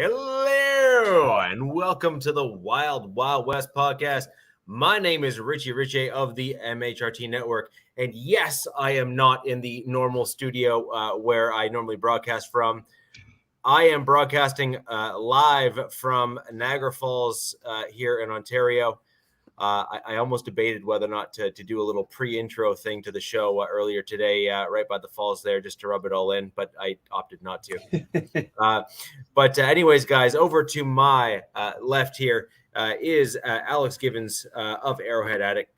Hello, and welcome to the Wild Wild West podcast. My name is Richie Ritchie of the MHRT Network, and yes, I am not in the normal studio where I normally broadcast from. I am broadcasting live from Niagara Falls here in Ontario. I almost debated whether or not to do a little pre-intro thing to the show earlier today, right by the falls there, just to rub it all in, but I opted not to. But anyways, guys, over to my left here is Alex Givens of Arrowhead Addict.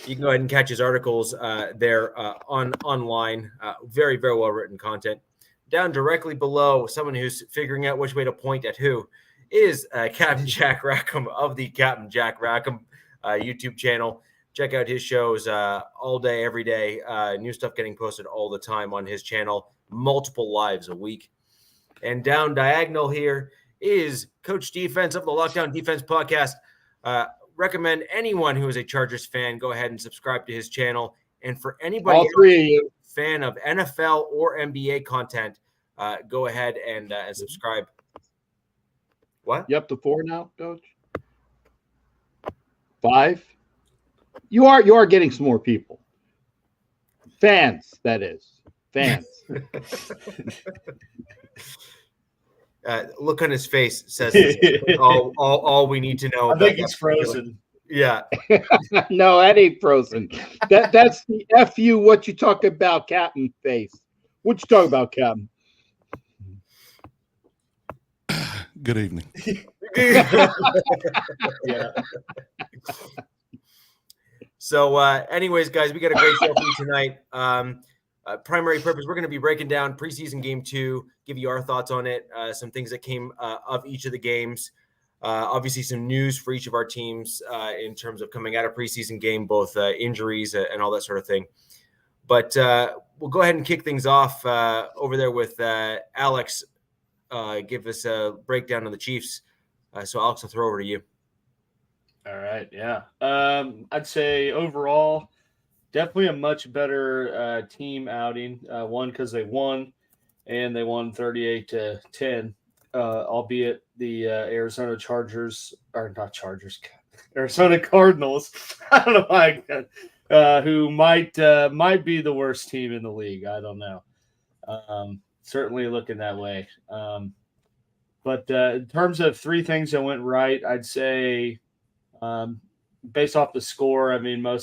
You can go ahead and catch his articles there online. Very, very well-written content. Down directly below, someone who's figuring out which way to point at who is Captain Jack Rackham of the Captain Jack Rackham YouTube channel. Check out his shows all day, every day. New stuff getting posted all the time on his channel, multiple lives a week. And down diagonal here is Coach Defense of the Lockdown Defense Podcast. Recommend anyone who is a Chargers fan go ahead and subscribe to his channel. And for anybody fan of NFL or NBA content, go ahead and subscribe. What? You up to 4 now, Coach? 5? You are getting some more people. Fans, that is. Fans. Look on his face says all we need to know. I think he's frozen. Yeah. No, that ain't frozen. That's the FU what you talk about, Captain face. What you talk about, Captain? Good evening. Yeah. So anyways, guys, we got a great show for you tonight. Primary purpose, we're going to be breaking down preseason game 2, give you our thoughts on it, some things that came of each of the games. Obviously, some news for each of our teams in terms of coming out of preseason game, both injuries and all that sort of thing. But we'll go ahead and kick things off over there with Alex. Give us a breakdown of the Chiefs. So, Alex, I'll throw over to you. All right, yeah. I'd say overall, definitely a much better team outing. One, because they won, and they won 38-10. Albeit the Arizona Cardinals. I don't know why, who might be the worst team in the league. I don't know. Certainly looking that way. But in terms of 3 things that went right, I'd say based off the score, I mean, I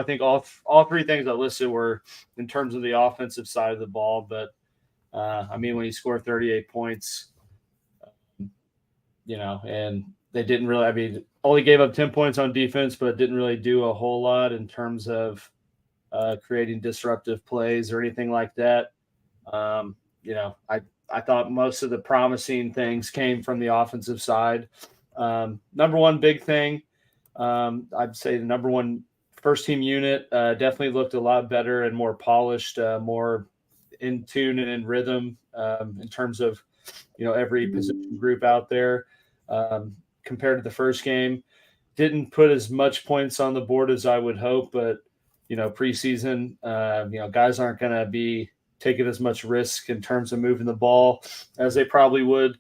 think all 3 things I listed were in terms of the offensive side of the ball. But I mean, when you score 38 points, and they didn't really, I mean, only gave up 10 points on defense, but didn't really do a whole lot in terms of creating disruptive plays or anything like that. I thought most of the promising things came from the offensive side. Number one big thing, I'd say the number one first team unit definitely looked a lot better and more polished, more in tune and in rhythm in terms of, every position group out there. Compared to the first game, didn't put as much points on the board as I would hope, but preseason, guys aren't going to be taking as much risk in terms of moving the ball as they probably would,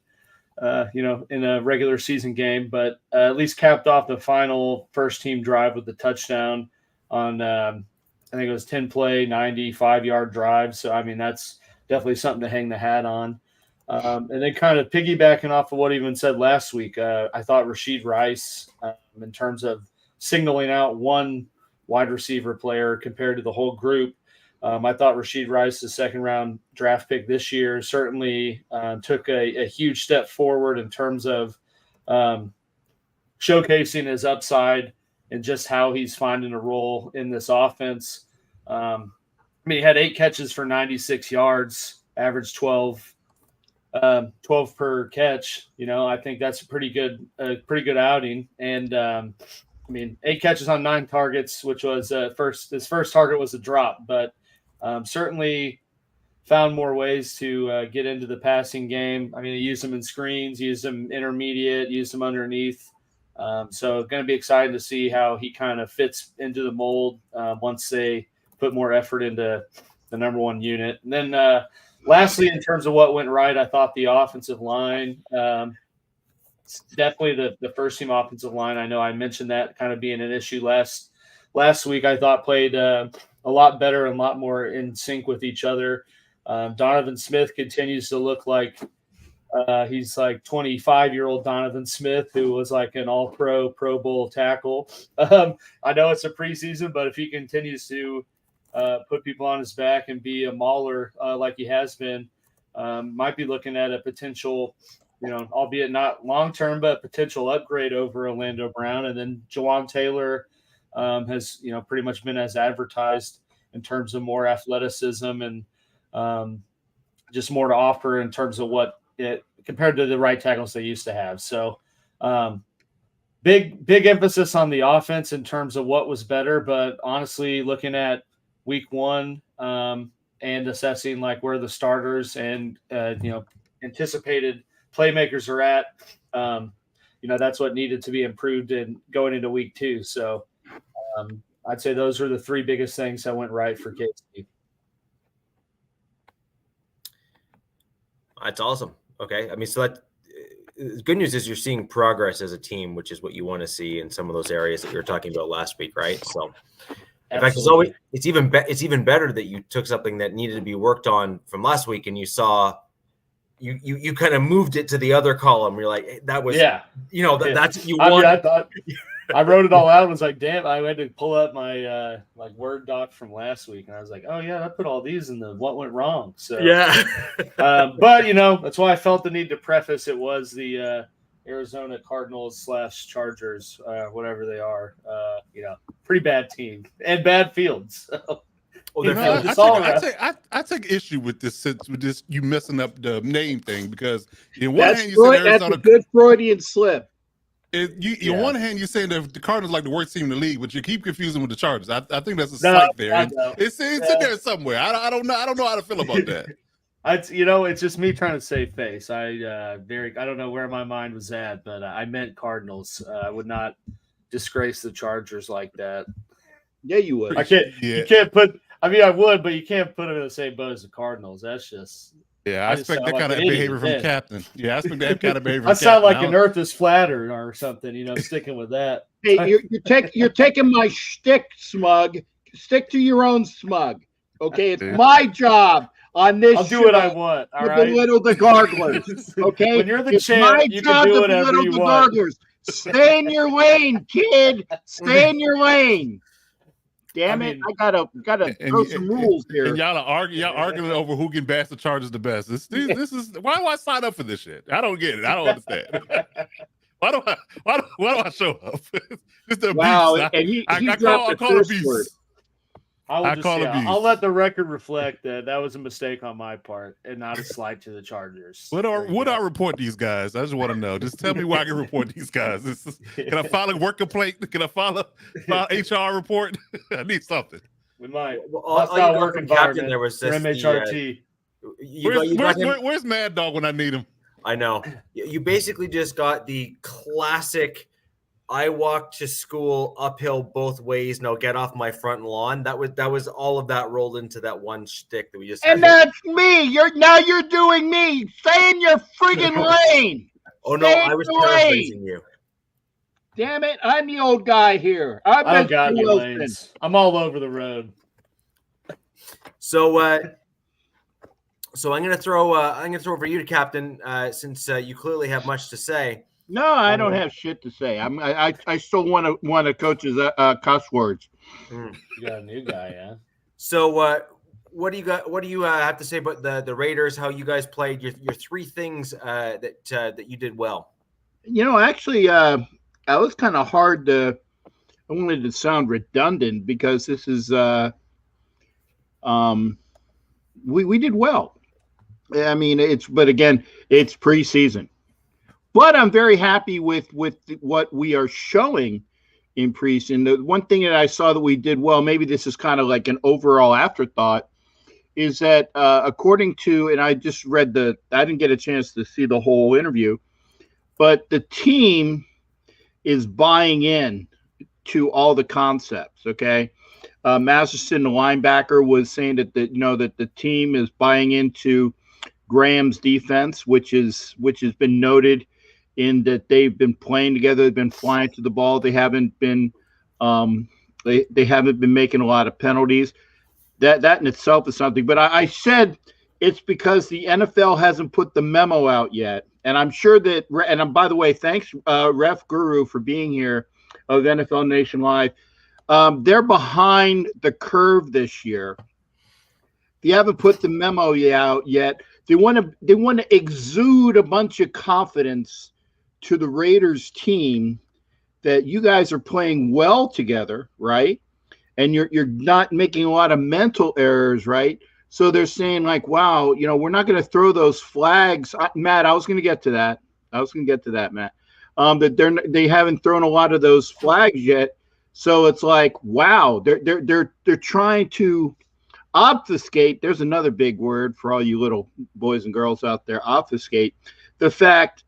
in a regular season game, but at least capped off the final first team drive with the touchdown on, I think it was 10-play, 95-yard drive. So, I mean, that's definitely something to hang the hat on. And then kind of piggybacking off of what even said last week, I thought Rashid Rice, in terms of signaling out one wide receiver player compared to the whole group, I thought Rashid Rice, the 2nd-round draft pick this year, certainly took a huge step forward in terms of showcasing his upside and just how he's finding a role in this offense. I mean, he had 8 catches for 96 yards, averaged 12 per catch. I think that's a pretty good outing. And I mean, 8 catches on 9 targets, which was his first target was a drop, but certainly found more ways to get into the passing game. I mean, he used them in screens, used them intermediate, used them underneath. So going to be excited to see how he kind of fits into the mold once they put more effort into the number one unit. And then Lastly, in terms of what went right, I thought the offensive line, definitely the first team offensive line. I know I mentioned that kind of being an issue last week. I thought played a lot better and a lot more in sync with each other. Donovan Smith continues to look like he's like 25-year-old Donovan Smith, who was like an all-pro, Pro Bowl tackle. I know it's a preseason, but if he continues to put people on his back and be a mauler like he has been, might be looking at a potential, albeit not long-term, but potential upgrade over Orlando Brown. And then Jawan Taylor has, pretty much been as advertised in terms of more athleticism and just more to offer in terms of what it compared to the right tackles they used to have. So big emphasis on the offense in terms of what was better. But honestly, looking at week one and assessing like where the starters and, anticipated playmakers are at, that's what needed to be improved in going into week two. So I'd say those are the three biggest things that went right for KC. That's awesome. Okay. I mean, so that the good news is you're seeing progress as a team, which is what you want to see in some of those areas that you were talking about last week, right? So in fact, it's even better that you took something that needed to be worked on from last week and you saw you kind of moved it to the other column. You're like, hey, that was, that's you want. I thought I wrote it all out and was like, damn, I had to pull up my like Word doc from last week. And I was like, oh yeah, I put all these in the what went wrong. So yeah. But that's why I felt the need to preface it was the Arizona Cardinals / Chargers, whatever they are, pretty bad team and bad fields. So, I take issue with this you messing up the name thing because in one hand you said Arizona, that's a good Freudian slip. On one hand, you're saying that the Cardinals like the worst team in the league, but you keep confusing with the Chargers. I think that's a slight there. It's in there somewhere. I don't know how to feel about that. It's just me trying to save face. I don't know where my mind was at, but I meant Cardinals. I would not disgrace the Chargers like that. Yeah, you would. I can't. Yeah. You can't put. I mean, I would, but you can't put them in the same boat as the Cardinals. That's just. Yeah, I expect that kind of behavior from Captain. Yeah, I expect that kind of behavior from Captain. I sound like an Earth is flatter or something, sticking with that. Hey, you're taking my shtick, smug. Stick to your own smug. Okay, it's my job on this. I'll do what I want. All right. Belittle the garglers. Okay, when you're the champ, you can do whatever you want. Stay in your lane, kid. Stay in your lane. Damn it! I gotta throw some rules here. And y'all arguing over who can bash the Chargers the best. This is why do I sign up for this shit? I don't get it. I don't understand. Why do I show up? Just a beast. I call a beast. I'll let the record reflect that was a mistake on my part and not a slight to the Chargers. Would I report these guys? I just want to know. Just tell me where I can report these guys. Can I file a work complaint? Can I file HR report? I need something. We might. That's not work environment. There was this MHRT. Where's Mad Dog when I need him? I know. You basically just got the classic. I walk to school uphill both ways. No, get off my front lawn. That was all of that rolled into that one shtick that we just. And that's me. You're doing me. Stay in your friggin' lane. Oh no, I was paraphrasing you. Damn it! I'm the old guy here. I don't got any lanes. I'm all over the road. So I'm gonna throw over you to Captain since you clearly have much to say. No, I don't have shit to say. I still want to coach's cuss words. You got a new guy, yeah. So what do you got? What do you have to say about the Raiders? How you guys played? Your three things that you did well. Actually, I was kind of hard to. I wanted to sound redundant because this is we did well. I mean, it's preseason. But I'm very happy with what we are showing in preseason. The one thing that I saw that we did well, maybe this is kind of like an overall afterthought, is that according to, and I just read I didn't get a chance to see the whole interview, but the team is buying in to all the concepts, okay? Masterson, the linebacker, was saying that the team is buying into Graham's defense, which has been noted in that they've been playing together, they've been flying to the ball, they haven't been they haven't been making a lot of penalties. That in itself is something. But I said it's because the NFL hasn't put the memo out yet, and I'm sure that. And by the way, thanks Ref Guru for being here of NFL Nation Live. They're behind the curve this year. They haven't put the memo out yet. They want to exude a bunch of confidence to the Raiders team that you guys are playing well together, right? And you're not making a lot of mental errors, right? So they're saying like, wow, we're not going to throw those flags. Matt, I was going to get to that. Matt. That they haven't thrown a lot of those flags yet. So it's like, wow, they're trying to obfuscate. There's another big word for all you little boys and girls out there. Obfuscate the fact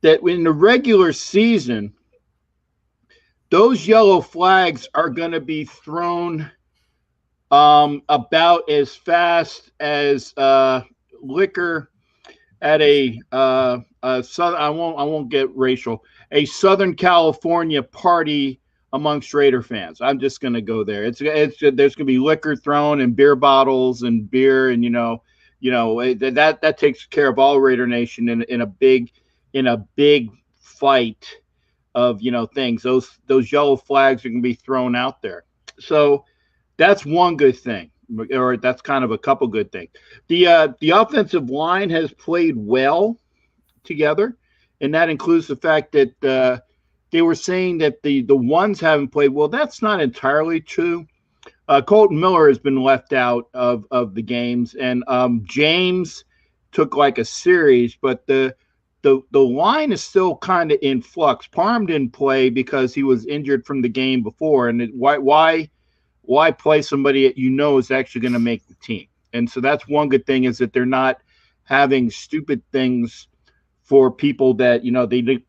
that in the regular season, those yellow flags are going to be thrown about as fast as liquor at a southern. I won't get racial. A Southern California party amongst Raider fans. I'm just going to go there. There's going to be liquor thrown and beer bottles and beer, and that takes care of all Raider Nation in a big fight of things. Those yellow flags are going to be thrown out there. So that's one good thing, or that's kind of a couple good things. The offensive line has played well together, and that includes the fact that they were saying that the ones haven't played well. That's not entirely true. Colton Miller has been left out of the games, and James took like a series, but the line is still kind of in flux. Parham didn't play because he was injured from the game before, and why play somebody that is actually going to make the team? And so that's one good thing, is that they're not having stupid things for people that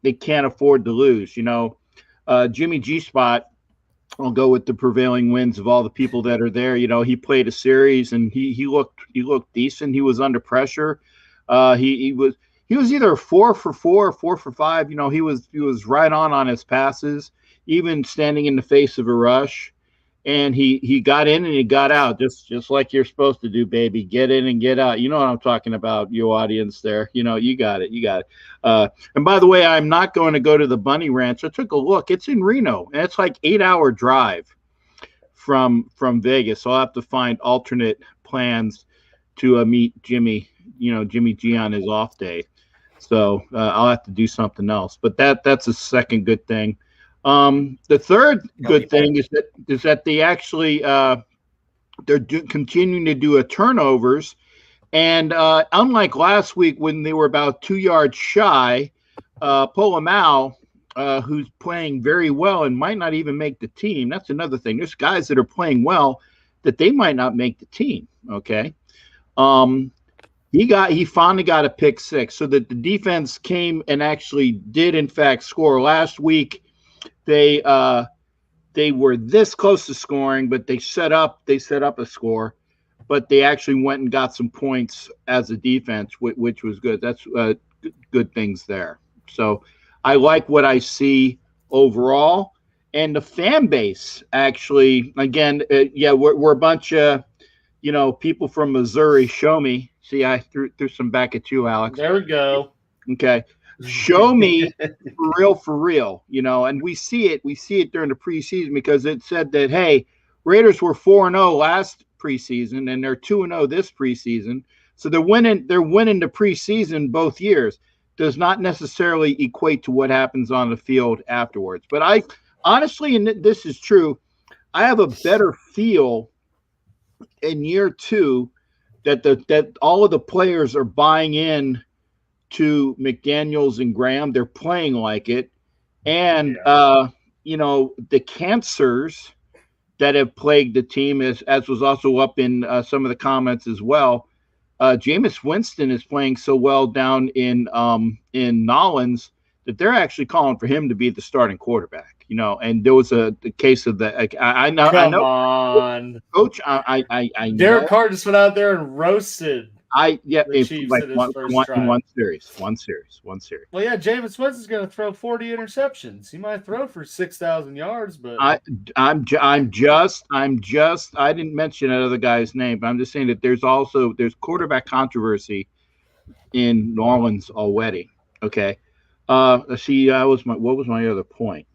they can't afford to lose. Jimmy G Spot, I'll go with the prevailing winds of all the people that are there. He played a series and he looked decent. He was under pressure. He was either 4 for 4 or 4 for 5. He was right on his passes, even standing in the face of a rush. And he got in and he got out, just like you're supposed to do, baby. Get in and get out. You know what I'm talking about, you audience there. You got it. And by the way, I'm not going to go to the Bunny Ranch. I took a look. It's in Reno, and it's like 8-hour drive from Vegas. So I'll have to find alternate plans to meet Jimmy G on his off day. So I'll have to do something else. But that's a second good thing. The third good thing is that they actually they're continuing to do turnovers, and unlike last week when they were about 2 yards shy, Polamalu, who's playing very well and might not even make the team. That's another thing. There's guys that are playing well that they might not make the team. Okay, he finally got a pick six, so that the defense came and actually did in fact score. Last week they were this close to scoring, but they set up a score, but they actually went and got some points as a defense, which was good. That's good things there. So I like what I see overall, and the fan base actually, again, we're a bunch of people from Missouri. Show me. See, I threw some back at you, Alex. There we go. Okay. Show me for real, and we see it during the preseason, because it said that, hey, Raiders were 4-0 last preseason and they're 2-0 this preseason. So they're winning the preseason both years. Does not necessarily equate to what happens on the field afterwards. But I honestly, and this is true, I have a better feel in year 2 that all of the players are buying in to McDaniels and Graham. They're playing like it. And, the cancers that have plagued the team, as was also up in some of the comments as well, Jameis Winston is playing so well down in Nolans that they're actually calling for him to be the starting quarterback. and there was the case of the. I know. Come on, Coach. I know. Derek Carr just went out there and roasted. The Chiefs like in his first drive. one series. Well, yeah, Jameis Winston is going to throw 40 interceptions. He might throw for 6,000 yards, but I didn't mention that other guy's name, but I'm just saying that there's quarterback controversy in New Orleans already. Okay, let's see. What was my other point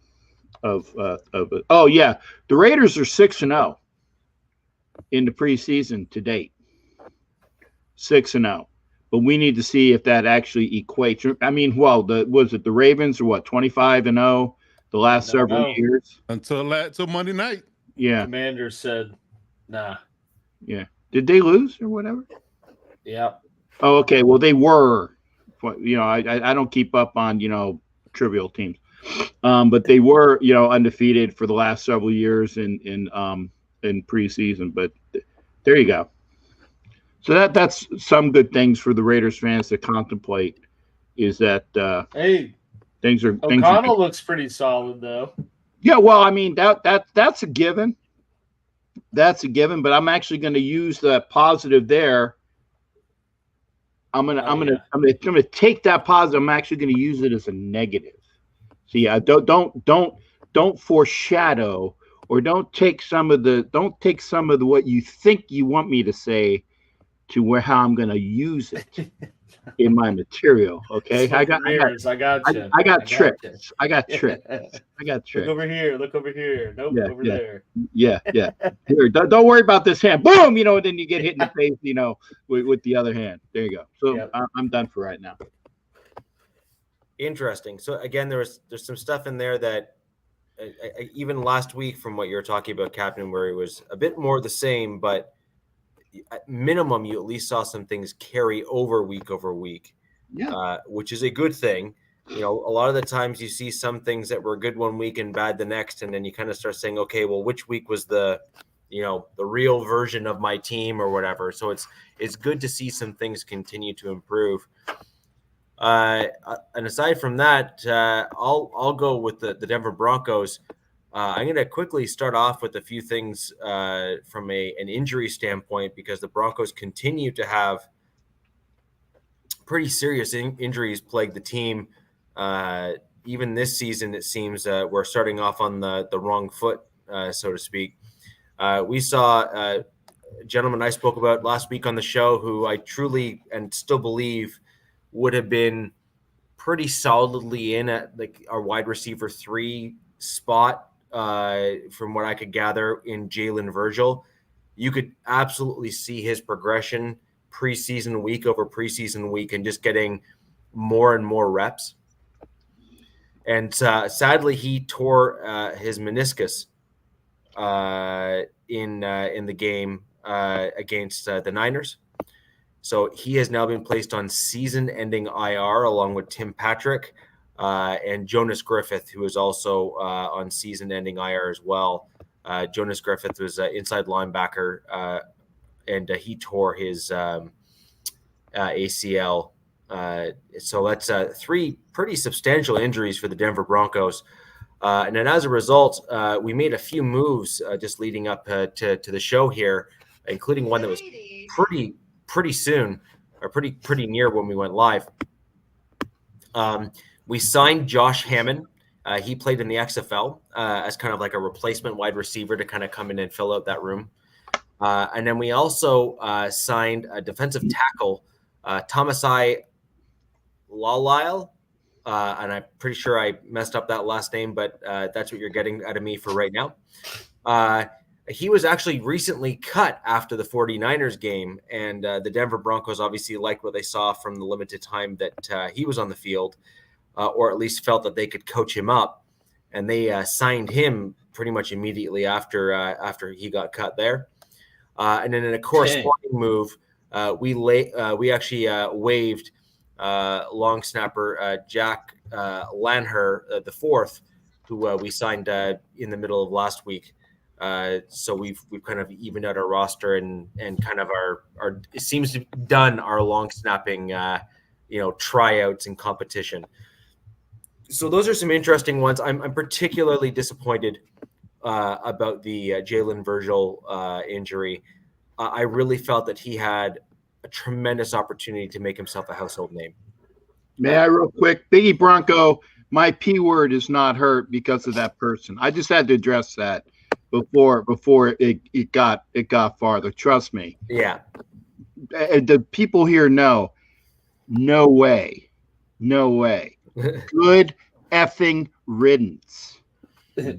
of it? Oh yeah, the Raiders are 6-0 in the preseason to date. 6-0, but we need to see if that actually equates. I mean, the Ravens are 25-0 the last several years until Monday night. Yeah, Commanders said, nah. Yeah, did they lose or whatever? Yeah. Oh, okay. Well, they were. I don't keep up on trivial teams, but they were undefeated for the last several years in preseason. But there you go. So that's some good things for the Raiders fans to contemplate. Is that O'Connell looks pretty solid though. Yeah, well, I mean that's a given. That's a given. But I'm actually going to use the positive there. I'm gonna take that positive. I'm actually going to use it as a negative. So yeah, don't foreshadow or don't take some of the what you think you want me to say to how I'm going to use it in my material. Okay, I got tricks. Look over here. Nope, over there. Yeah. Here, don't worry about this hand. Boom. Then you get hit in the face. With the other hand. There you go. So I'm done for right now. Interesting. So again, there's some stuff in there that even last week, from what you're talking about, Captain, where it was a bit more the same, but at minimum, you at least saw some things carry over week, which is a good thing. A lot of the times you see some things that were good one week and bad the next, and then you kind of start saying, okay, well, which week was the real version of my team or whatever. So it's good to see some things continue to improve. And aside from that, I'll go with the Denver Broncos. I'm going to quickly start off with a few things from an injury standpoint, because the Broncos continue to have pretty serious injuries plague the team. Even this season, it seems we're starting off on the wrong foot, so to speak. We saw a gentleman I spoke about last week on the show who I truly and still believe would have been pretty solidly in at our wide receiver 3 spot. From what I could gather in Jalen Virgil, you could absolutely see his progression preseason week over preseason week and just getting more and more reps. And sadly, he tore his meniscus in the game against the Niners. So he has now been placed on season-ending IR along with Tim Patrick. And Jonas Griffith, who is also on season-ending IR as well. Jonas Griffith was an inside linebacker, and he tore his ACL. So that's 3 pretty substantial injuries for the Denver Broncos. And then as a result, we made a few moves just leading up to the show here, including one that was pretty soon, or pretty near when we went live. We signed Josh Hammond. He played in the XFL as kind of like a replacement wide receiver to kind of come in and fill out that room. And then we also signed a defensive tackle, Thomasai Lalile. And I'm pretty sure I messed up that last name, but that's what you're getting out of me for right now. He was actually recently cut after the 49ers game, and the Denver Broncos obviously liked what they saw from the limited time that he was on the field. Or at least felt that they could coach him up, and they signed him pretty much immediately after he got cut there. And then in a corresponding move, we actually waived long snapper Jack Lanher the fourth, who we signed in the middle of last week. So we've kind of evened out our roster and kind of our it seems to be done our long snapping tryouts and competition. So those are some interesting ones. I'm particularly disappointed about the Jalen Virgil injury. I really felt that he had a tremendous opportunity to make himself a household name. May I real quick? Biggie Bronco, my P word is not hurt because of that person. I just had to address that before it got farther. Trust me. Yeah. The people here know. No way. No way. Good effing riddance.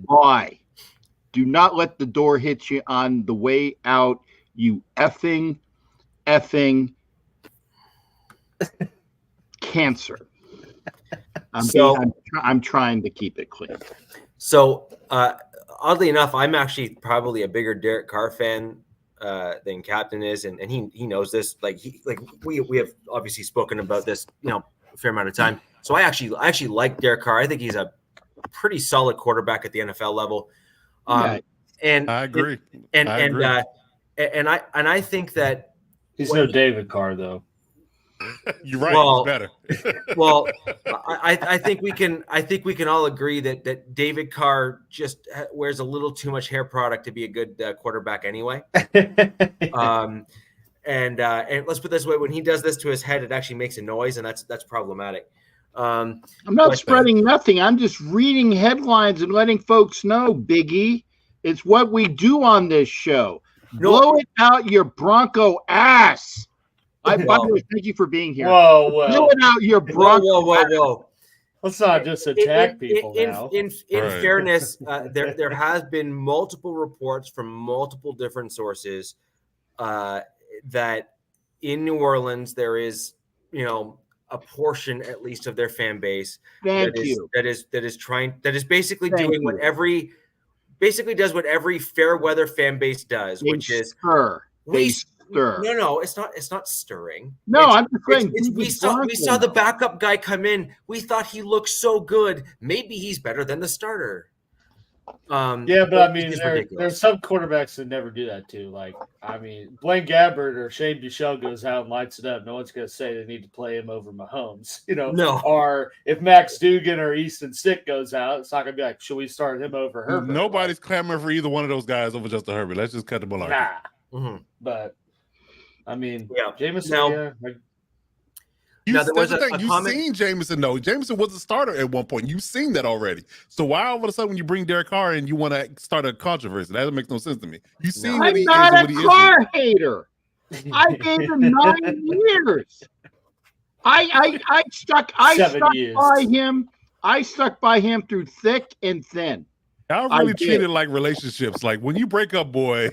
Why? Do not let the door hit you on the way out, you effing cancer. I'm trying to keep it clean. So oddly enough, I'm actually probably a bigger Derek Carr fan than Captain is, and he knows this. We have obviously spoken about this, a fair amount of time. So I actually like Derek Carr. I think he's a pretty solid quarterback at the NFL level. And I agree. And I think that he's no David Carr though. You're right. He's better. Well, I think we can all agree that David Carr just wears a little too much hair product to be a good quarterback anyway. And let's put it this way: when he does this to his head, it actually makes a noise, and that's problematic. I'm not spreading nothing. I'm just reading headlines and letting folks know, Biggie. It's what we do on this show. Blow it out your Bronco ass. By the way, thank you for being here. Whoa. Blow it out your Bronco. Whoa. Let's not just attack people now. In fairness, there has been multiple reports from multiple different sources that in New Orleans there is, a portion at least of their fan base that is basically doing what every fair weather fan base does, which is stir. No, it's not stirring. No, I'm just saying we saw the backup guy come in. We thought he looked so good. Maybe he's better than the starter. Yeah, but I mean, there's some quarterbacks that never do that too. Like, I mean, Blaine Gabbert or Shane Buechele goes out and lights it up. No one's going to say they need to play him over Mahomes, No. Or if Max Dugan or Easton Stick goes out, it's not going to be like, should we start him over Herbert? Nobody's clamoring for either one of those guys over Justin Herbert. Let's just cut the ball out. Nah. Mm-hmm. But I mean, Jameson. You've seen Jameson, though. Jameson was a starter at one point. You've seen that already. So why all of a sudden when you bring Derek Carr and you want to start a controversy? That doesn't make no sense to me. You've seen what he is and what he isn't. I'm not a Carr hater. I gave him 9 years. I stuck by him. I stuck by him through thick and thin. I really treat it like relationships. Like when you break up, boy.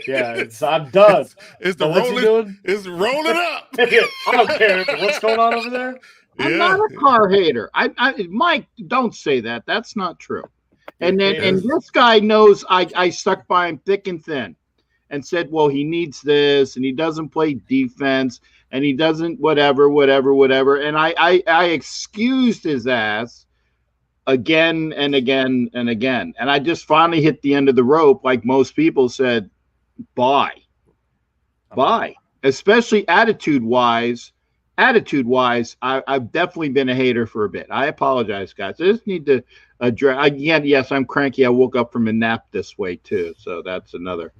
Yeah, I'm done. It's rolling up. I don't care what's going on over there. I'm not a Carr hater. Mike, don't say that. That's not true. And this guy knows I stuck by him thick and thin, and said, well, he needs this, and he doesn't play defense, and he doesn't whatever. And I excused his ass again and again and again. And I just finally hit the end of the rope, like most people said. Bye. Especially attitude-wise, I've definitely been a hater for a bit. I apologize, guys. I just need to address again. Yes, I'm cranky. I woke up from a nap this way too, so that's another.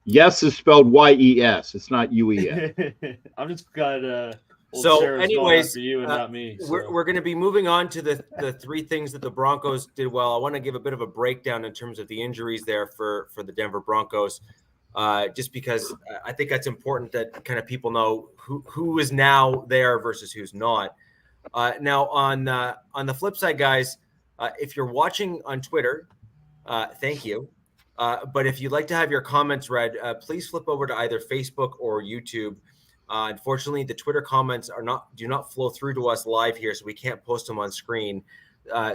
Yes is spelled Y-E-S. It's not U-E-S. I'm just got so anyways, for you and not me. So. We're going to be moving on to the three things that the Broncos did well. I want to give a bit of a breakdown in terms of the injuries there for the Denver Broncos. Just because I think that's important that kind of people know who is now there versus who's not. Now on the flip side, guys, if you're watching on Twitter, thank you. But if you'd like to have your comments read, please flip over to either Facebook or YouTube. Unfortunately, the Twitter comments do not flow through to us live here, so we can't post them on screen.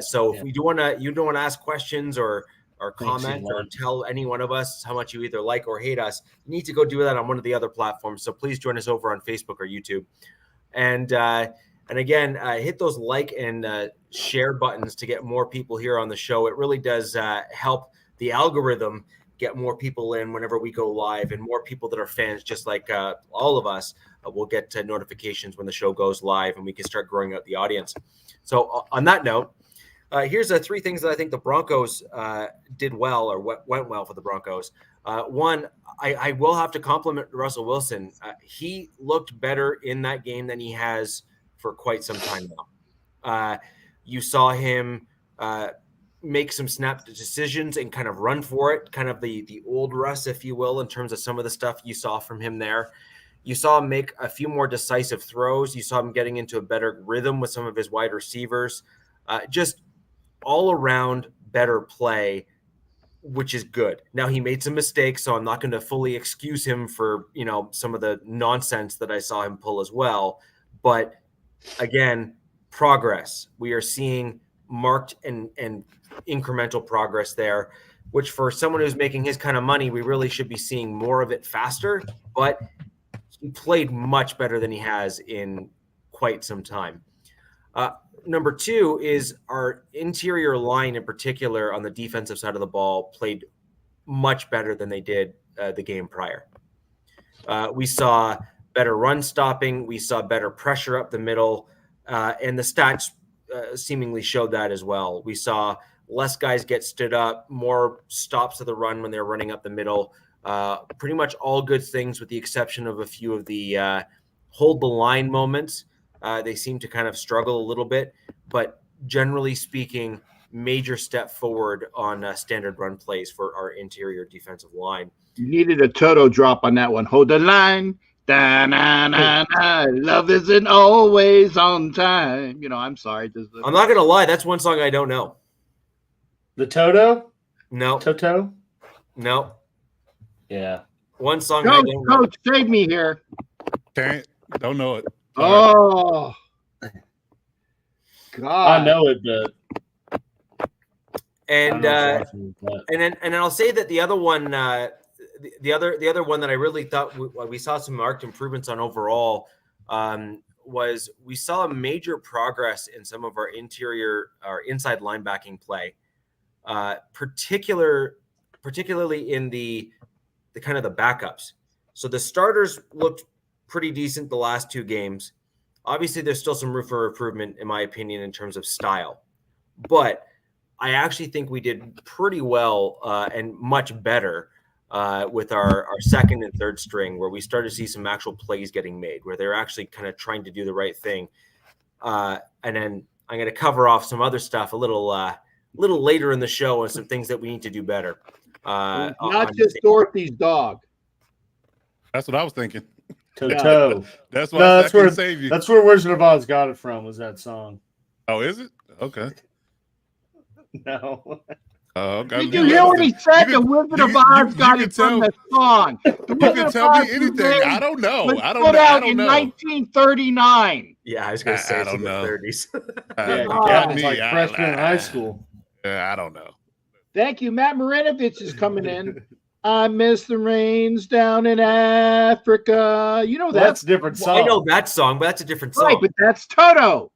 So if you don't want to ask questions or comment or tell any one of us how much you either like or hate us, you need to go do that on one of the other platforms. So please join us over on Facebook or YouTube. And again, hit those like and share buttons to get more people here on the show. It really does help the algorithm get more people in whenever we go live, and more people that are fans, just like all of us, will get notifications when the show goes live, and we can start growing out the audience. So on that note, Here's 3 things that I think the Broncos did well or went well for the Broncos. One, I will have to compliment Russell Wilson. He looked better in that game than he has for quite some time now. You saw him make some snap decisions and kind of run for it, kind of the old Russ, if you will, in terms of some of the stuff you saw from him there. You saw him make a few more decisive throws. You saw him getting into a better rhythm with some of his wide receivers. Just all around better play, which is good. Now, he made some mistakes, so I'm not going to fully excuse him for, some of the nonsense that I saw him pull as well. But again, progress. We are seeing marked and incremental progress there, which for someone who's making his kind of money, we really should be seeing more of it faster. But he played much better than he has in quite some time. Number 2 is our interior line in particular on the defensive side of the ball played much better than they did the game prior. We saw better run stopping. We saw better pressure up the middle. And the stats seemingly showed that as well. We saw less guys get stood up, more stops of the run when they're running up the middle. Pretty much all good things with the exception of a few of the hold the line moments. They seem to kind of struggle a little bit, but generally speaking, major step forward on standard run plays for our interior defensive line. You needed a Toto drop on that one. Hold the line. Da-na-na-na. Love isn't always on time. I'm sorry. I'm not going to lie. That's one song I don't know. The Toto? No. Toto? No. Yeah. One song I don't know. Coach, save me here. Don't know it. Oh. God. I know it, but and then I'll say that the other one, the other one that I really thought we saw some marked improvements on overall was we saw major progress in some of our inside linebacking play, particularly in the kind of the backups. So the starters looked pretty decent the last 2 games. Obviously, there's still some room for improvement, in my opinion, in terms of style. But I actually think we did pretty well and much better with our second and third string, where we started to see some actual plays getting made, where they're actually kind of trying to do the right thing. And then I'm going to cover off some other stuff a little later in the show and some things that we need to do better. Not just Dorothy's dog. That's what I was thinking. Toto. That's why I can save you. That's where Wizard of Oz got it from, was that song. Oh, is it? Okay. No. Okay. Did you hear what he said? The Wizard of Oz got it from the song. You can tell me anything. I don't know. I don't put know. out in 1939. Yeah, I was going to say it's in the 30s. Yeah, God, it's like freshman in high school. I don't know. Thank you. Matt Marinovich is coming in. I miss the rains down in Africa. You know that. That's a different song. I know that song, but that's a different song. Right, but that's Toto.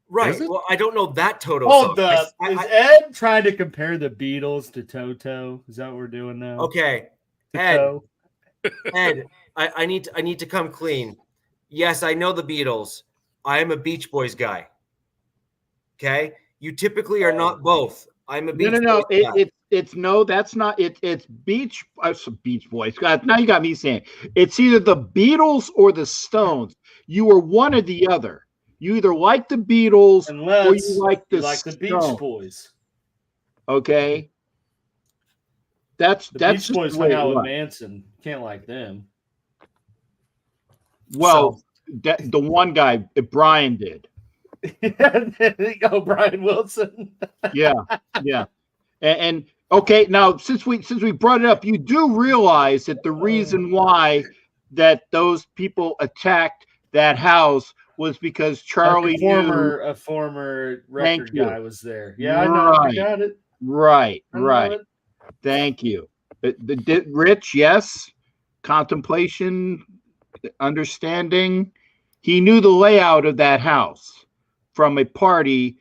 Right. Well, I don't know that Toto song. Is Ed trying to compare the Beatles to Toto? Is that what we're doing now? Okay. Ed, I need to come clean. Yes, I know the Beatles. I am a Beach Boys guy. Okay? You typically are not both. I'm a Beach Boys guy. That's not it. It's Beach Boys. God, now you got me saying it's either the Beatles or the Stones. You are one or the other. You either like the Beatles or you like the Beach Boys. Okay, that's Beach Boys went out with Manson. Can't like them. Well, the one guy Brian did. Oh, Brian Wilson. Yeah. And okay, now since we brought it up, you do realize that the reason why that those people attacked that house was because Charlie, a former record guy, was there. Yeah, right. I know. I got it. Right. Thank you. Rich, yes. Contemplation, understanding. He knew the layout of that house from a party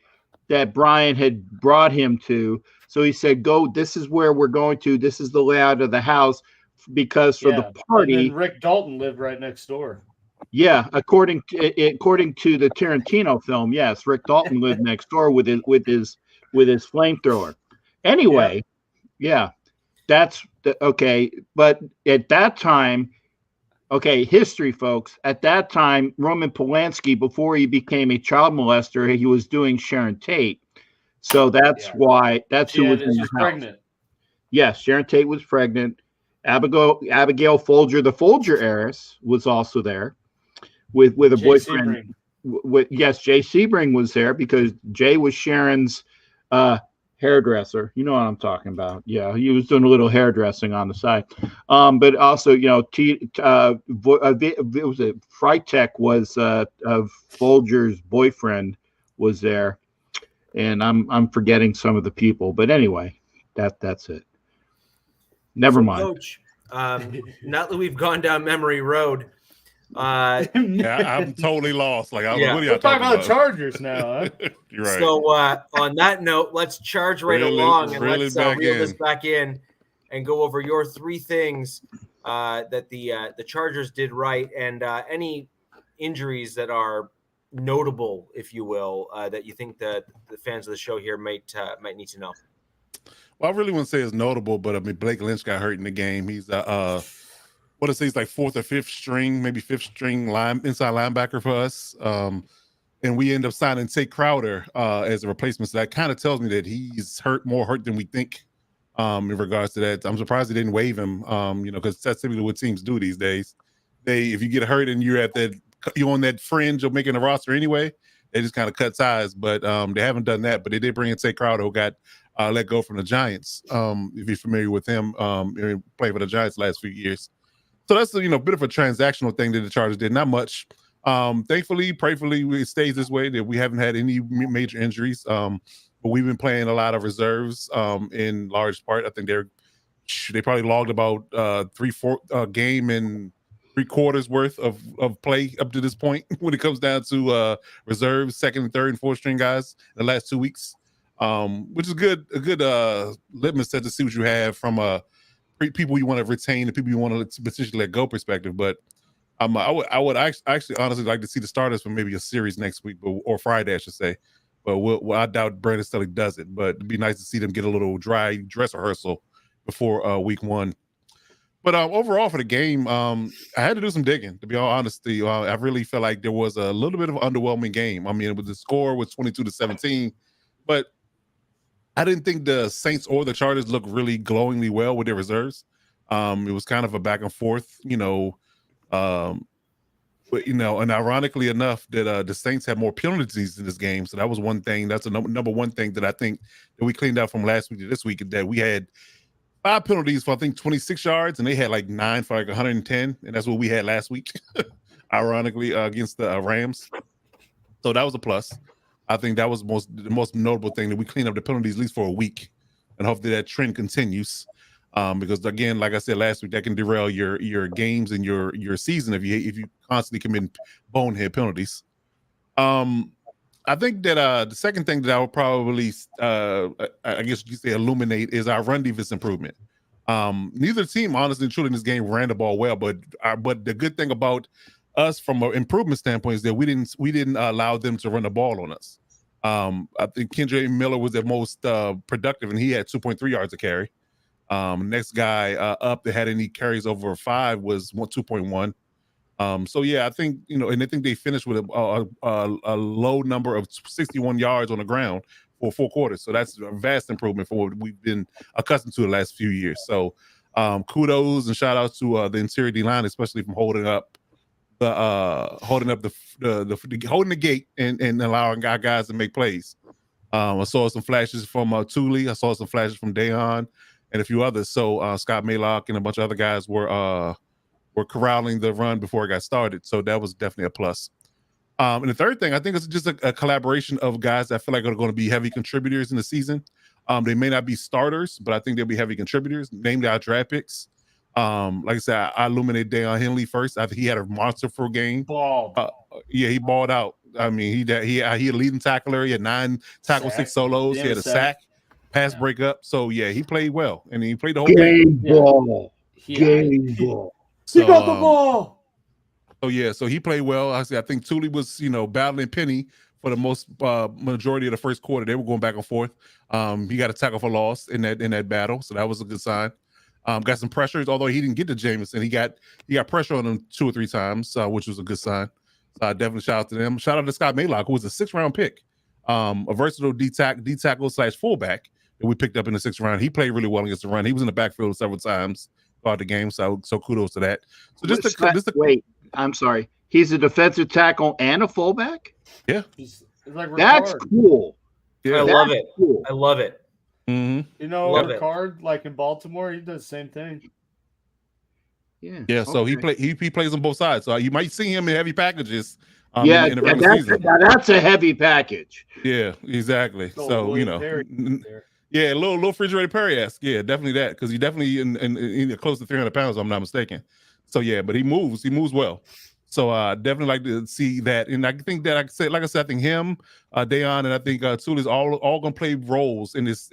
that Brian had brought him to. So he said, go, this is where we're going to. This is the layout of the house because for the party. And then Rick Dalton lived right next door. Yeah, according to the Tarantino film, yes, Rick Dalton lived next door with his flamethrower. Anyway, yeah, that's okay. But at that time, okay, history, folks. At that time, Roman Polanski, before he became a child molester, he was doing Sharon Tate. So that's why who was in the house. Pregnant. Yes, Sharon Tate was pregnant. Abigail Folger, the Folger heiress, was also there with a Jay boyfriend. Yes, Jay Sebring was there because Jay was Sharon's hairdresser. You know what I'm talking about. Yeah, he was doing a little hairdressing on the side. But also, it was Freitag was of Folger's boyfriend was there, and I'm forgetting some of the people. But anyway, that's it. Never mind. Coach, now that we've gone down memory road, yeah, I'm totally lost. Like, we're talking about the Chargers now. Huh? You're right. So on that note, let's charge along and let's reel this back in and go over your three things that the Chargers did right, and any injuries that are notable, if you will, that you think that the fans of the show here might need to know. Well, I really wouldn't say it's notable, but I mean, Blake Lynch got hurt in the game. He's he's like fourth or fifth string, maybe fifth string inside linebacker for us. And we end up signing Tate Crowder as a replacement. So that kind of tells me that he's more hurt than we think in regards to that. I'm surprised they didn't waive him, because that's typically what teams do these days. If you get hurt and you're on that fringe of making a roster anyway, they just kind of cut ties. But they haven't done that. But they did bring in Tate Crowder, who got let go from the Giants. If you're familiar with him, playing for the Giants the last few years. So that's a bit of a transactional thing that the Chargers did. Not much. Thankfully, prayerfully, it stays this way, that we haven't had any major injuries. But we've been playing a lot of reserves in large part. I think they probably logged about 3/4 game and 3/4 worth of play up to this point when it comes down to reserves, second and third and fourth string guys in the last 2 weeks, which is a good litmus test to see what you have from people you want to retain and people you want to potentially let go perspective. But I would actually honestly like to see the starters for maybe a series next week, or Friday, I should say. But I doubt Brandon Staley does it. But it'd be nice to see them get a little dry dress rehearsal before week one. But overall for the game, I had to do some digging, to be all honest. I really felt like there was a little bit of an underwhelming game. I mean, the score was 22-17, but I didn't think the Saints or the Chargers looked really glowingly well with their reserves. It was kind of a back and forth, but and ironically enough, that the Saints had more penalties in this game. So that was one thing. That's a number one thing that I think that we cleaned out from last week to this week, that we had 5 penalties for I think 26 yards, and they had like 9 for like 110, and that's what we had last week, ironically, against the Rams. So that was a plus. I think that was the most notable thing, that we cleaned up the penalties at least for a week, and hopefully that trend continues. Because again, like I said last week, that can derail your games and your season if you constantly commit bonehead penalties. I think that the second thing that I would probably, I guess you say, illuminate is our run defense improvement. Neither team, honestly and truly, in this game ran the ball well, but the good thing about us from an improvement standpoint is that we didn't allow them to run the ball on us. I think Kendre Miller was the most productive, and he had 2.3 yards a carry. Next guy up that had any carries over 5 was 2.1. So yeah, I think and I think they finished with a low number of 61 yards on the ground for 4 quarters. So that's a vast improvement for what we've been accustomed to the last few years. So kudos and shout outs to the interior D line, especially from holding the gate and allowing our guys to make plays. I saw some flashes from Thule. I saw some flashes from Dayon and a few others. So Scott Maylock and a bunch of other guys were corralling the run before it got started. So that was definitely a plus. And the third thing, I think it's just a collaboration of guys that I feel like are going to be heavy contributors in the season. They may not be starters, but I think they'll be heavy contributors, namely our draft picks. Like I said, I illuminated Dayon Henley first. I think he had a monster for a game. Yeah, he balled out. I mean, he a leading tackler. He had 9 tackles, 6 solos. He had a sack, pass breakup. So yeah, he played well, and he played the whole game. Game ball. He got the ball. So he played well. I think Thule was, battling Penny for the most majority of the first quarter. They were going back and forth. He got a tackle for loss in that battle, so that was a good sign. Got some pressures, although he didn't get to Jameson. He got pressure on him 2 or 3 times, which was a good sign. So definitely shout out to them. Shout out to Scott Maylock, who was a 6th-round pick, a versatile D tackle / fullback that we picked up in the 6th round. He played really well against the run. He was in the backfield several times throughout the game, so kudos to that. So wait, I'm sorry. He's a defensive tackle and a fullback? Yeah. He's like that's cool. Yeah, I love it. Cool. I love it. Mm-hmm. Ricard, like in Baltimore, he does the same thing. Yeah. Yeah. So he plays on both sides. So you might see him in heavy packages. In the regular season. That's a heavy package. Yeah, exactly. So yeah, a little refrigerated Perry-esque. Yeah, definitely that, because he definitely in close to 300 pounds, if I'm not mistaken. So yeah, but he moves well. So definitely like to see that, and I think that I think him, Dayon, and I think Tuli's all gonna play roles in this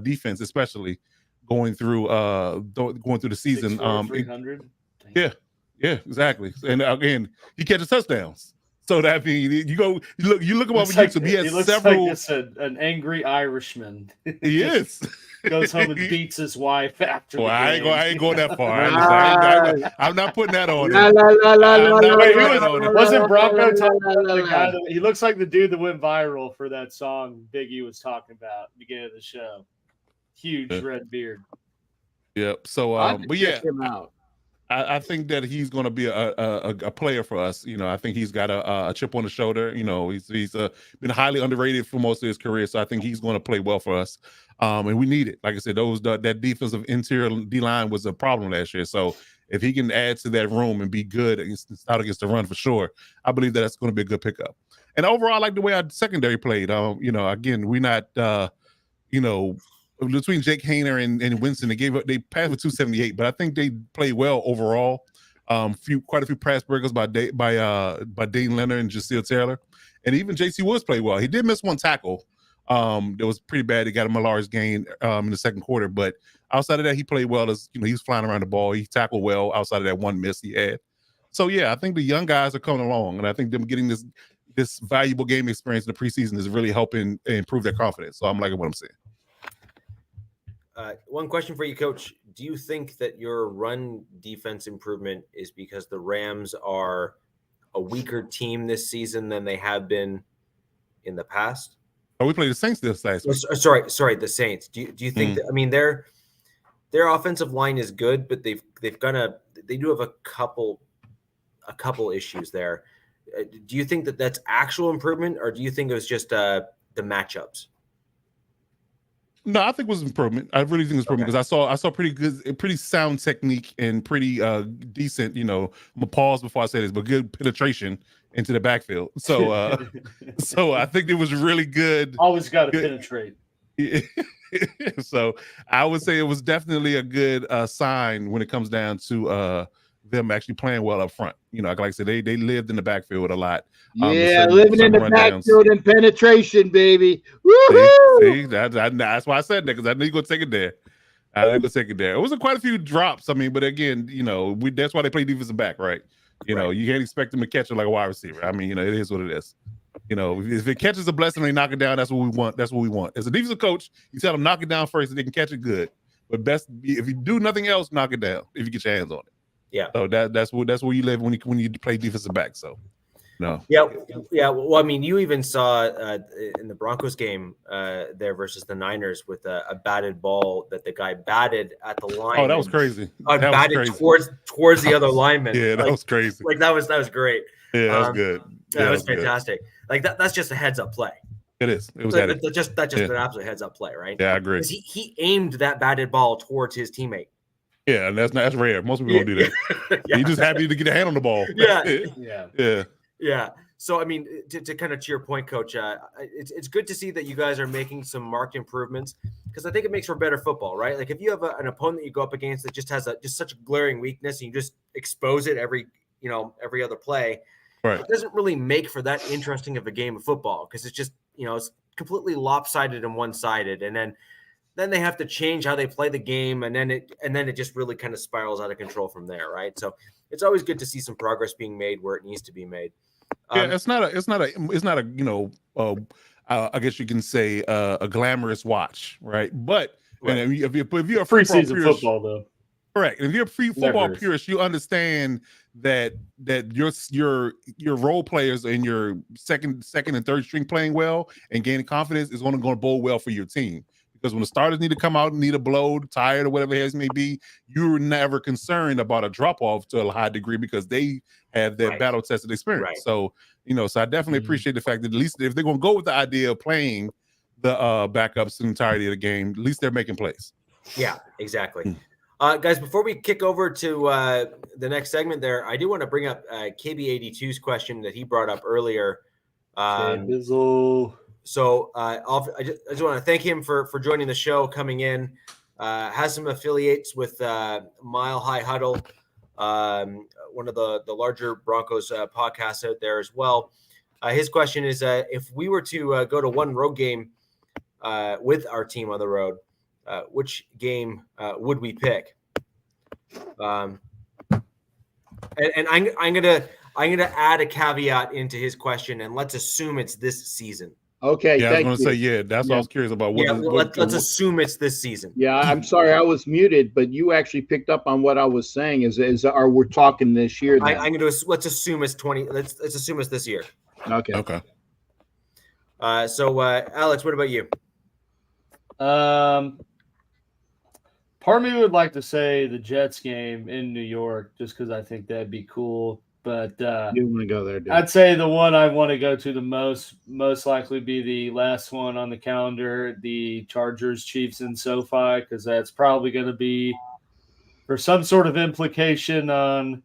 defense, especially going through the season. 300. Yeah, exactly. And again, he catches touchdowns. So that means you look him up on YouTube. He has several. Like an angry Irishman. He is. Goes home and beats his wife after. Well, I ain't going that far. I'm not putting that on. Wasn't Bronco talking about the guy that he looks like the dude that went viral for that song Biggie was talking about at the beginning of the show? Huge red beard. Yep. So, but yeah, him out. I think that he's going to be a player for us. I think he's got a chip on the shoulder. He's been highly underrated for most of his career, so I think he's going to play well for us. And we need it. Like I said, that defensive interior D line was a problem last year. So if he can add to that room and be good out against the run for sure, I believe that's going to be a good pickup. And overall, I like the way our secondary played. Again, we're not, between Jake Hayner and Winston, they passed for 278, but I think they played well overall. Quite a few pass breakers by Dane Leonard and Jaseel Taylor, and even J.C. Woods played well. He did miss one tackle that was pretty bad. He got him a large gain in the second quarter, but outside of that, he played well. He was flying around the ball. He tackled well outside of that one miss he had. So yeah, I think the young guys are coming along, and I think them getting this valuable game experience in the preseason is really helping improve their confidence. So I'm liking what I'm seeing. One question for you, Coach. Do you think that your run defense improvement is because the Rams are a weaker team this season than they have been in the past? Oh, we played the Saints this last week. Sorry, the Saints. Do you think that, I mean, their offensive line is good, but they do have a couple issues there. Do you think that that's actual improvement, or do you think it was just the matchups? No, I think it was improvement. I really think it was improvement because I saw pretty sound technique and pretty decent. I'm gonna pause before I say this, but good penetration into the backfield. So, so I think it was really good. Always got to penetrate. So I would say it was definitely a good sign when it comes down to them actually playing well up front. Like I said, they lived in the backfield a lot. Living in the backfield and penetration, baby. See, that's why I said that, because I knew you're gonna take it there. It wasn't quite a few drops. I mean, but again, that's why they play defensive back, right? You can't expect them to catch it like a wide receiver. I mean, it is what it is. If it catches a blessing, they knock it down. That's what we want. That's what we want. As a defensive coach, you tell them knock it down first, so they can catch it good. But best if you do nothing else, knock it down if you get your hands on it. Yeah. So that's where you live when you play defensive back. So no. Yeah. Well, I mean, you even saw in the Broncos game there versus the Niners with a batted ball that the guy batted at the line. Oh, that was crazy. Batted towards the other lineman. Yeah, that was crazy. Like that was great. Yeah, that was good. That was fantastic. Good. Like that's just a heads up play. It is. It was just an absolute heads up play, right? Yeah, I agree. He aimed that batted ball towards his teammate. Yeah, and that's rare. Most people don't do that. Yeah. You're just happy to get a hand on the ball. Yeah. So I mean, to kind of to your point, Coach, it's good to see that you guys are making some marked improvements, because I think it makes for better football, right? Like if you have an opponent that you go up against that just has just such a glaring weakness, and you just expose it every other play, right? It doesn't really make for that interesting of a game of football, because it's just it's completely lopsided and one-sided, and then they have to change how they play the game, and then it just really kind of spirals out of control from there, right? So it's always good to see some progress being made where it needs to be made. Yeah, it's not a I guess you can say a glamorous watch, right? But Right. And if you're a Preseason football, though. Correct. And if you're a football Never. purist, you understand that your role players and your second and third string playing well and gaining confidence is going to bode well for your team. Because when the starters need to come out and need a blow, tired or whatever it may be, you're never concerned about a drop off to a high degree because they have that battle tested experience. Right. So so I definitely appreciate the fact that at least if they're going to go with the idea of playing the backups the entirety of the game, at least they're making plays. Yeah, exactly. Guys, before we kick over to the next segment there, I do want to bring up KB82's question that he brought up earlier. So I just want to thank him for joining the show, coming in. Has some affiliates with Mile High Huddle, one of the larger Broncos podcasts out there as well. His question is, if we were to go to one road game with our team on the road, which game would we pick? And I'm gonna add a caveat into his question, and let's assume it's this season. Okay. Yeah, I was going to say, that's what I was curious about. Let's assume it's this season. Yeah, I'm sorry I was muted, but you actually picked up on what I was saying. Are we're talking this year? Let's assume it's 20. Let's assume it's this year. Okay. So Alex, what about you? Part of me would like to say the Jets game in New York, just because I think that'd be cool. But you want to go there, dude. I'd say the one I want to go to the most likely be the last one on the calendar, the Chargers Chiefs in SoFi, because that's probably going to be for some sort of implication on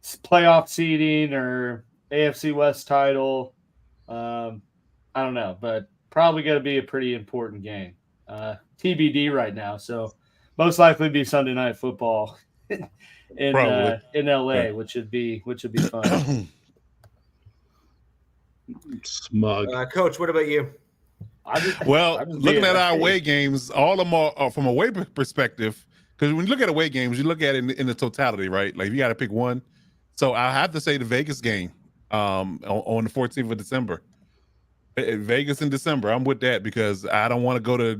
playoff seeding or AFC West title. I don't know, but probably going to be a pretty important game. TBD right now, so most likely be Sunday Night Football in LA, which would be fun. Smug. Coach, what about you? Looking at our away games, all of them are from a away perspective, because when you look at away games, you look at it in the totality, right? Like you got to pick one. So I have to say the Vegas game on the 14th of December. Vegas in December, I'm with that because I don't want to go to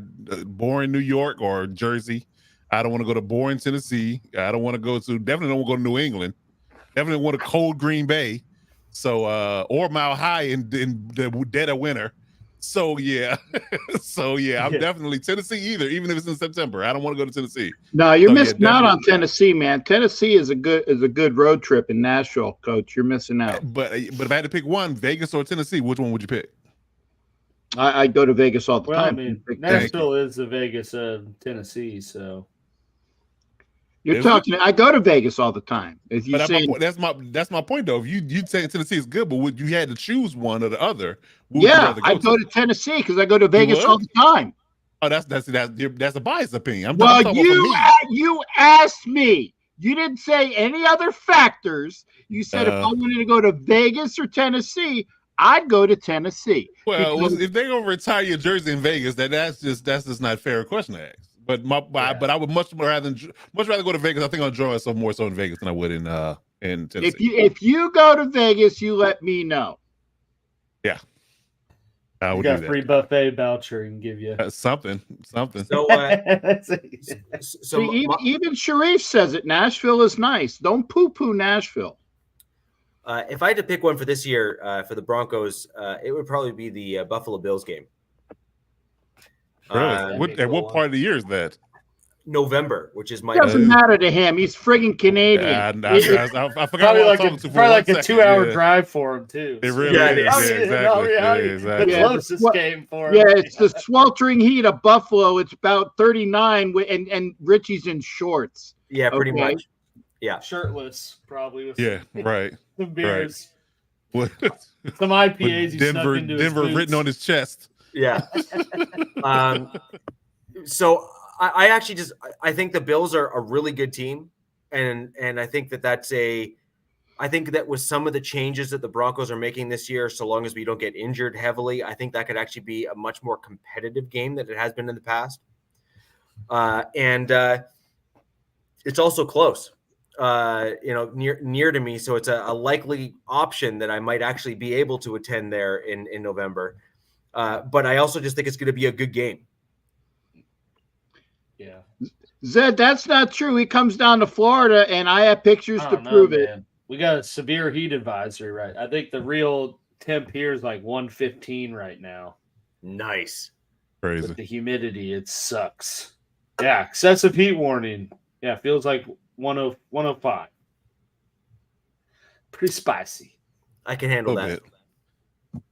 boring New York or Jersey. I don't want to go to boring Tennessee. I don't want to definitely don't want to go to New England. Definitely want a cold Green Bay. So, or Mile High in the dead of winter. So, yeah. I'm definitely Tennessee even if it's in September. I don't want to go to Tennessee. No, you're missing out on Tennessee, man. Tennessee is a good road trip in Nashville, Coach. You're missing out. But if I had to pick one, Vegas or Tennessee, which one would you pick? I go to Vegas all the time. I mean, Nashville is the Vegas of Tennessee, so you're talking. I go to Vegas all the time. If you say that's my point though. If you say Tennessee is good, but would you had to choose one or the other? I go to Tennessee because I go to Vegas all the time. Oh, that's a biased opinion. You asked me. You didn't say any other factors. You said if I wanted to go to Vegas or Tennessee, I'd go to Tennessee. Well, if they're gonna retire your jersey in Vegas, that's just not a fair question to ask. But I would much rather go to Vegas. I think I'll enjoy myself more so in Vegas than I would in Tennessee. If you go to Vegas, you let me know. Yeah, I would got do a free buffet voucher and give you something. So, even Sharif says it. Nashville is nice. Don't poo-poo Nashville. If I had to pick one for this year for the Broncos, it would probably be the Buffalo Bills game. Really? What part of the year is that? November, which is my. Doesn't matter to him. He's friggin' Canadian. I forgot. Probably like a 2-hour drive for him too. It really is. Exactly. The closest game for him. Yeah, it's the sweltering heat of Buffalo. It's about 39, and Richie's in shorts. Yeah, pretty much. Yeah, shirtless, probably. With right. Some beers. Right. Some IPAs. Denver written on his chest. Yeah. So I actually I think the Bills are a really good team, and I think I think that with some of the changes that the Broncos are making this year, so long as we don't get injured heavily, I think that could actually be a much more competitive game than it has been in the past. And it's also close. near to me, so it's a likely option that I might actually be able to attend there in November. But I also just think it's going to be a good game. Yeah. Zed, that's not true. He comes down to Florida, and I have pictures to prove it. We got a severe heat advisory, right? I think the real temp here is like 115 right now. Nice. Crazy. With the humidity, it sucks. Yeah, excessive heat warning. Yeah, feels like 105. Pretty spicy. I can handle that. Bit.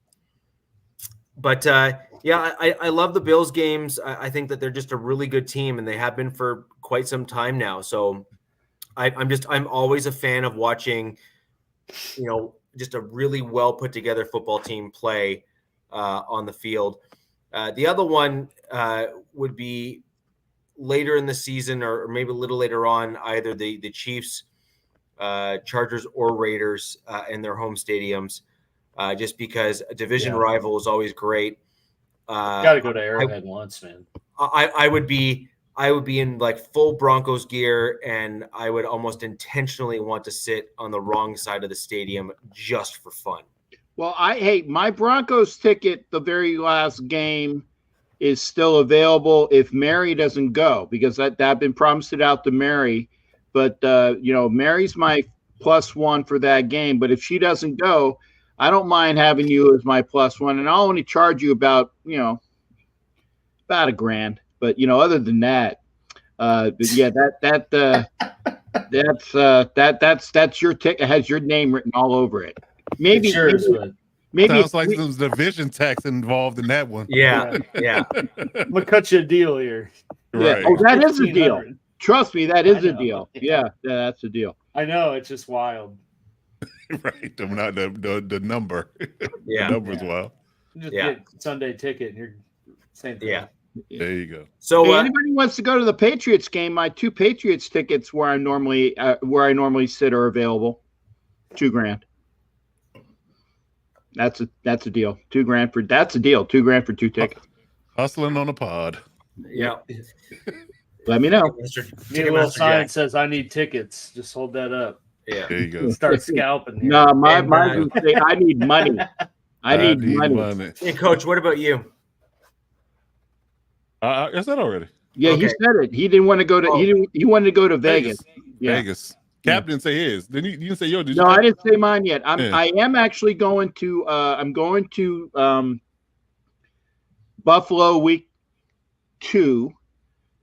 But I love the Bills games. I think that they're just a really good team, and they have been for quite some time now. So I'm always a fan of watching, just a really well put together football team play on the field. The other one would be later in the season, or maybe a little later on, either the Chiefs, Chargers, or Raiders in their home stadiums. Just because a division rival is always great. Got to go to Arrowhead once, man. I would be in like full Broncos gear, and I would almost intentionally want to sit on the wrong side of the stadium just for fun. Well, my Broncos ticket, the very last game, is still available if Mary doesn't go, because I've been promised it out to Mary. But Mary's my +1 for that game. But if she doesn't go, I don't mind having you as my +1, and I'll only charge you about $1,000. But other than that, that's your ticket. It has your name written all over it. Maybe sounds like there's division tax involved in that one. Yeah. I'm gonna cut you a deal here. Right. Oh, that is a deal. Trust me, that is a deal. Yeah, that's a deal. I know, it's just wild. Right, not the number. Yeah, the number's wild. Just get Sunday ticket, and you're same thing. Yeah, there you go. So, hey, anybody wants to go to the Patriots game? My 2 Patriots tickets where I normally sit are available. $2,000. That's a deal. $2,000 for that's a deal. $2,000 for 2 tickets. Hustling on a pod. Yeah. Let me know. Need a little sign that says "I need tickets." Just hold that up. Yeah. There you go. Start scalping. Here. No, mine would say, "I need money." I need money. Hey, Coach, what about you? I said already. Yeah, Okay. he said it. He didn't want to go to. He wanted to go to Vegas. Yeah. Vegas. Cap didn't say his. You didn't say yours. Did No, you? I didn't say mine yet. I am actually going to. I'm going to Buffalo week 2.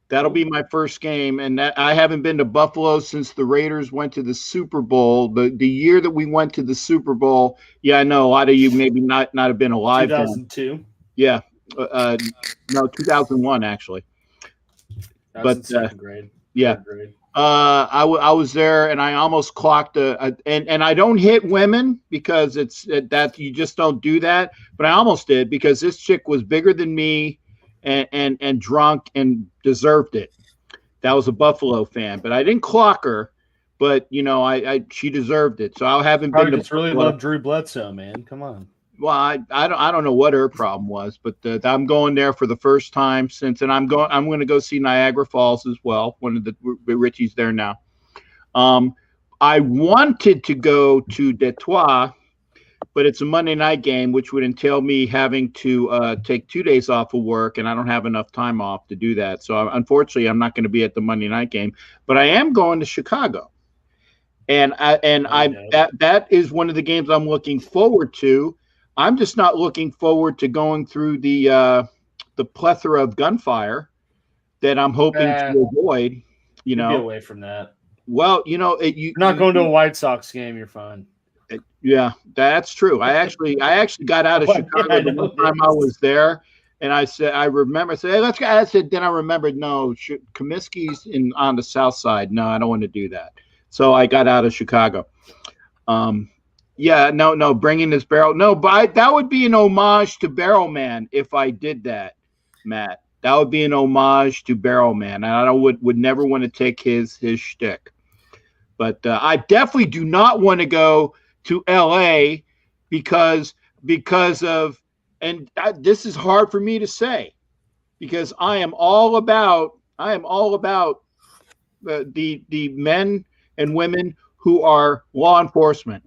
That'll be my first game, and I haven't been to Buffalo since the Raiders went to the Super Bowl. The year that we went to the Super Bowl, I know a lot of you maybe not have been alive. 2002. Then. Yeah, no, 2001 actually. But second grade. Yeah, grade. I was there, and I almost clocked and I don't hit women because it's that you just don't do that. But I almost did because this chick was bigger than me. And drunk and deserved it. That was a Buffalo fan, but I didn't clock her. But she deserved it. So I haven't been to. Just really love Drew Bledsoe, man. Come on. Well, I don't know what her problem was, but I'm going there for the first time since, and I'm going to go see Niagara Falls as well. One of the Richie's there now. I wanted to go to Detroit, but it's a Monday night game, which would entail me having to take 2 days off of work, and I don't have enough time off to do that. So unfortunately, I'm not going to be at the Monday night game, but I am going to Chicago, and that is one of the games I'm looking forward to. I'm just not looking forward to going through the plethora of gunfire that I'm hoping to avoid. Be away from that. Well, you're not going to a White Sox game. You're fine. Yeah, that's true. I actually got out of Chicago the one time I was there, and I said, hey, let's go. I said, then I remembered, no, Comiskey's on the south side. No, I don't want to do that. So I got out of Chicago. No, bringing this barrel. No, but that would be an homage to Barrel Man if I did that, Matt. That would be an homage to Barrel Man, and I would never want to take his shtick. But I definitely do not want to go to LA because of, and this is hard for me to say because I am all about the men and women who are law enforcement,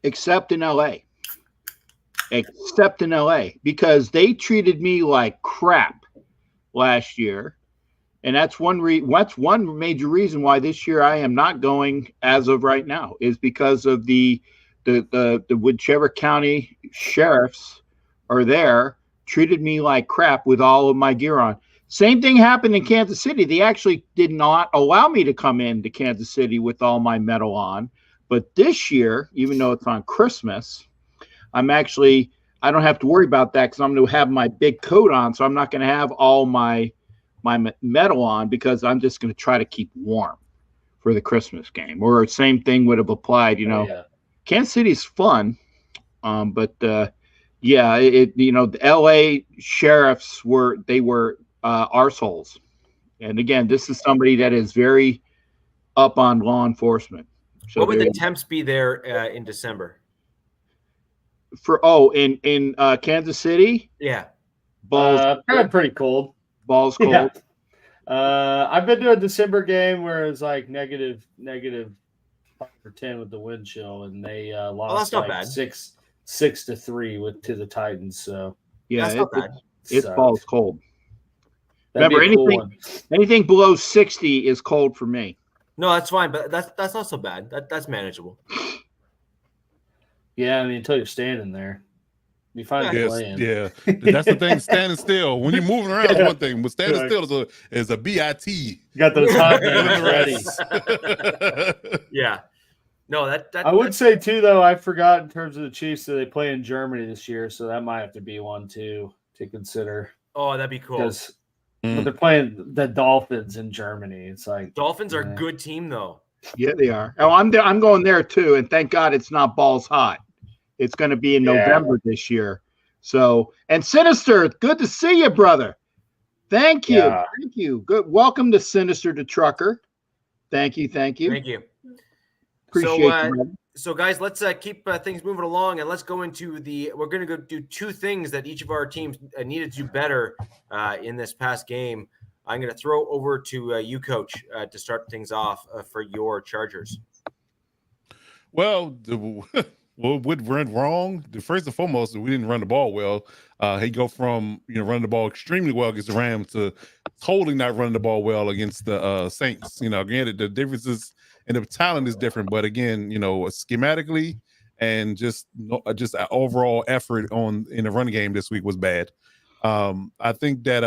except in LA. Except in LA, because they treated me like crap last year. And that's one major reason why this year I am not going as of right now, is because of the whichever county sheriffs are there treated me like crap with all of my gear on. Same thing happened in Kansas City. They actually did not allow me to come into Kansas City with all my metal on. But this year, even though it's on Christmas, I don't have to worry about that because I'm going to have my big coat on. So I'm not going to have all my metal on, because I'm just going to try to keep warm for the Christmas game. Or same thing would have applied, Kansas City's fun. But the LA sheriffs were arseholes. And again, this is somebody that is very up on law enforcement. So what would the temps be there in December? In Kansas City? Yeah. Balls pretty cold. Balls cold. Yeah. I've been to a December game where it's like negative 5 or 10 with the wind chill, and they lost that's not bad. 6-3 to the Titans. So yeah, that's not bad. It's balls cold. That'd Remember, anything below 60 is cold for me. No, that's fine, but that's not so bad. That's manageable. Yeah, I mean, until you're standing there. You find playing. Yeah, that's the thing. Standing still. When you're moving around is one thing, but standing still is a BIT. You got those hot hands ready. Yeah. No, that I would say too, though, I forgot in terms of the Chiefs that they play in Germany this year, so that might have to be one too to consider. Oh, that'd be cool. Because they're playing the Dolphins in Germany. It's like Dolphins are a good team, though. Yeah, they are. Oh, I'm going there too, and thank God it's not balls hot. It's going to be in November this year. So, and Sinister, good to see you, brother. Thank you. Yeah. Thank you. Good. Welcome to Sinister to Trucker. Thank you. Thank you. Appreciate you. So, guys, let's keep things moving along, and let's go into we're going to go do two things that each of our teams needed to do better in this past game. I'm going to throw over to you, Coach, to start things off for your Chargers. Well, what went wrong? First and foremost, we didn't run the ball well. He go from running the ball extremely well against the Rams to totally not running the ball well against the Saints. Again, the differences and the talent is different, but again, schematically and just an overall effort in the run game this week was bad. I think that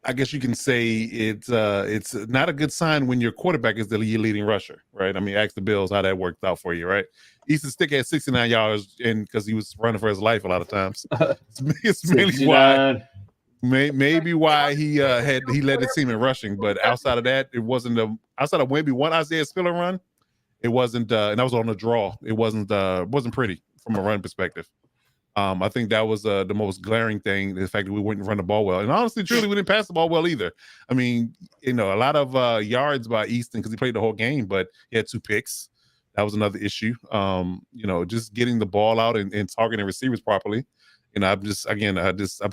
I guess you can say it's not a good sign when your quarterback is the leading rusher, right? I mean, ask the Bills how that worked out for you, right? Easton Stick had 69 yards, and because he was running for his life a lot of times. It's mainly why, maybe why he led the team in rushing. But outside of that, it wasn't outside of maybe one Isaiah Spiller run, it wasn't, and that was on the draw. It wasn't pretty from a run perspective. I think that was the most glaring thing, the fact that we wouldn't run the ball well. And honestly, truly, we didn't pass the ball well either. I mean, a lot of yards by Easton because he played the whole game, but he had 2 picks. That was another issue. Just getting the ball out and targeting receivers properly. I'm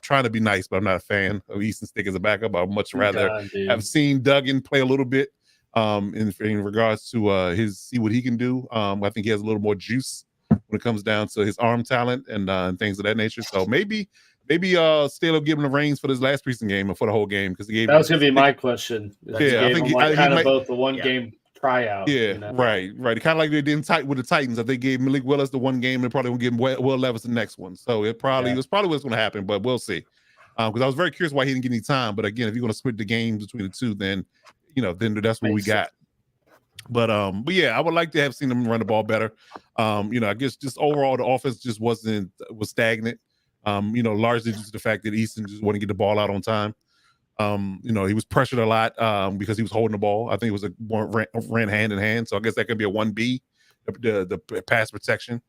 trying to be nice, but I'm not a fan of Easton Stick as a backup. I'd much rather have seen Duggan play a little bit in regards to see what he can do. I think he has a little more juice when it comes down to his arm talent and things of that nature. So maybe Stale will give him the reins for this last preseason game and for the whole game because that was going to be my question. Yeah, I think he might, both the one game tryout. Yeah, right. Kind of like they did with the Titans. If they gave Malik Willis the one game, they probably won't give Will Levis the next one. So it was probably what's going to happen, but we'll see. Because I was very curious why he didn't get any time. But again, if you're going to split the games between the two, then that's what we got. But yeah, I would like to have seen them run the ball better. I guess just overall the offense just was stagnant. Largely due to the fact that Easton just wouldn't get the ball out on time. He was pressured a lot because he was holding the ball. I think it was ran hand in hand. So I guess that could be a 1B, the pass protection.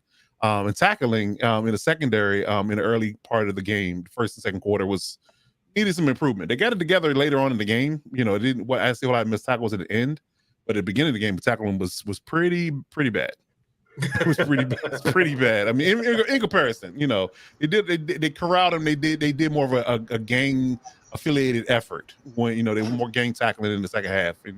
And tackling in the secondary in the early part of the game, the first and second quarter needed some improvement. They got it together later on in the game. I see a lot of missed tackles at the end. But at the beginning of the game, the tackling was pretty bad. It was pretty bad. I mean, in comparison, they corralled him. They did more of a gang affiliated effort. When they were more gang tackling in the second half. It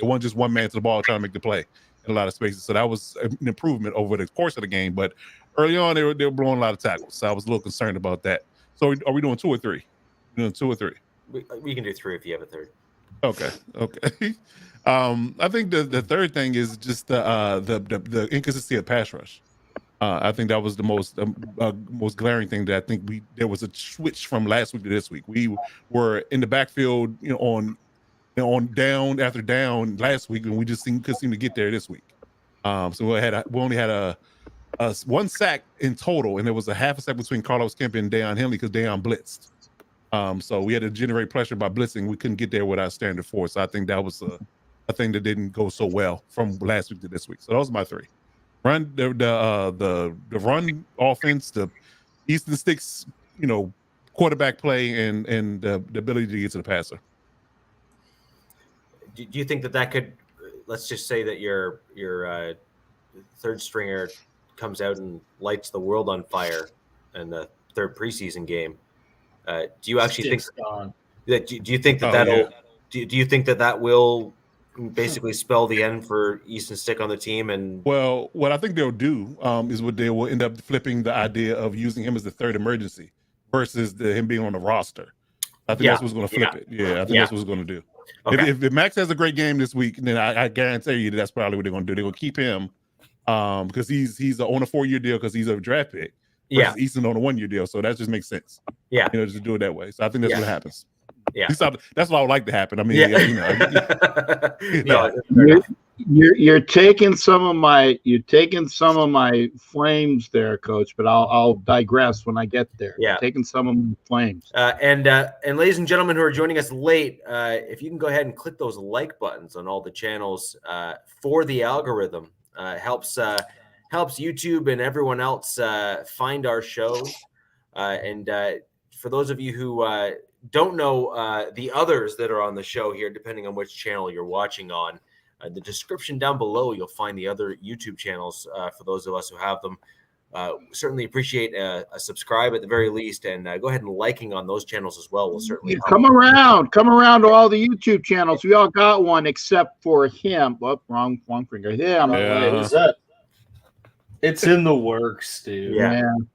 wasn't just one man to the ball trying to make the play in a lot of spaces. So that was an improvement over the course of the game. But early on, they were blowing a lot of tackles. So I was a little concerned about that. So are we doing 2 or 3? We're doing 2 or 3? We can do 3 if you have a third. Okay. I think the third thing is just the inconsistency of pass rush. I think that was the most glaring thing that I think there was a switch from last week to this week. We were in the backfield, on down after down last week, and we just couldn't seem to get there this week. So we only had a 1 sack in total, and there was a half a sack between Carlos Kemp and Deion Henley because Deion blitzed. So we had to generate pressure by blitzing. We couldn't get there with our standard force. So I think that was a thing that didn't go so well from last week to this week. So those are my 3. Run the run offense, the Easton Sticks, quarterback play, and the ability to get to the passer. Do you think that could? Let's just say that your third stringer comes out and lights the world on fire in the third preseason game. Do you actually think that? Do you think that do you think that will basically spell the end for Easton Stick on the team? And well, what I think they'll do is they will end up flipping the idea of using him as the third emergency versus him being on the roster. I think that's what's going to flip it. Yeah, I think that's what's going to do. Okay. If Max has a great game this week, then I guarantee you that's probably what they're going to do. They're going to keep him because he's on a 4-year deal because he's a draft pick. Yeah, Easton on a 1-year deal, so that just makes sense. Yeah, just do it that way. So I think that's what happens. Yeah, that's what I would like to happen. I mean, you're taking some of my flames there, Coach. But I'll digress when I get there. Yeah, taking some of my flames. And ladies and gentlemen who are joining us late, if you can go ahead and click those like buttons on all the channels for the algorithm, helps YouTube and everyone else find our show. And for those of you who don't know the others that are on the show here, depending on which channel you're watching on, the description down below, you'll find the other YouTube channels for those of us who have them. Certainly appreciate a subscribe at the very least, and go ahead and liking on those channels as well. Will certainly help. Come around to all the YouTube channels. We all got one except for him. Oh, wrong finger. Who's that? It's in the works, dude.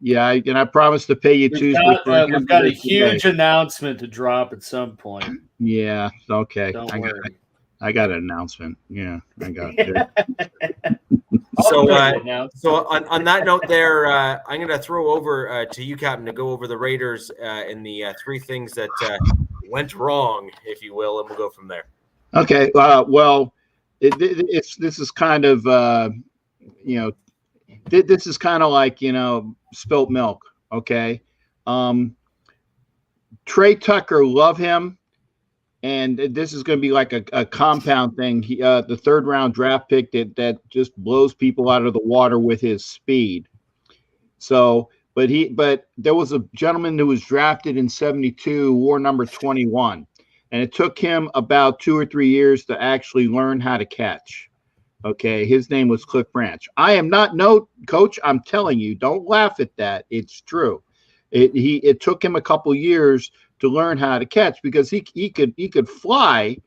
Yeah. And I promise to pay you Tuesday. We've got a huge announcement to drop at some point. Yeah. Okay. Don't worry. I got an announcement. Yeah, I got it. So on that note, there, I'm going to throw over to you, Captain, to go over the Raiders and the 3 things that went wrong, if you will, and we'll go from there. Okay. Well, this is kind of this is kind of like spilt milk. Okay. Trey Tucker, love him. And this is going to be like a compound thing. He, the 3rd round draft pick that just blows people out of the water with his speed. So, but there was a gentleman who was drafted in 72, wore number 21, and it took him about 2 or 3 years to actually learn how to catch. Okay, his name was Cliff Branch. I am not coach. I'm telling you, don't laugh at that. It's true. It took him a couple years to learn how to catch because he could fly,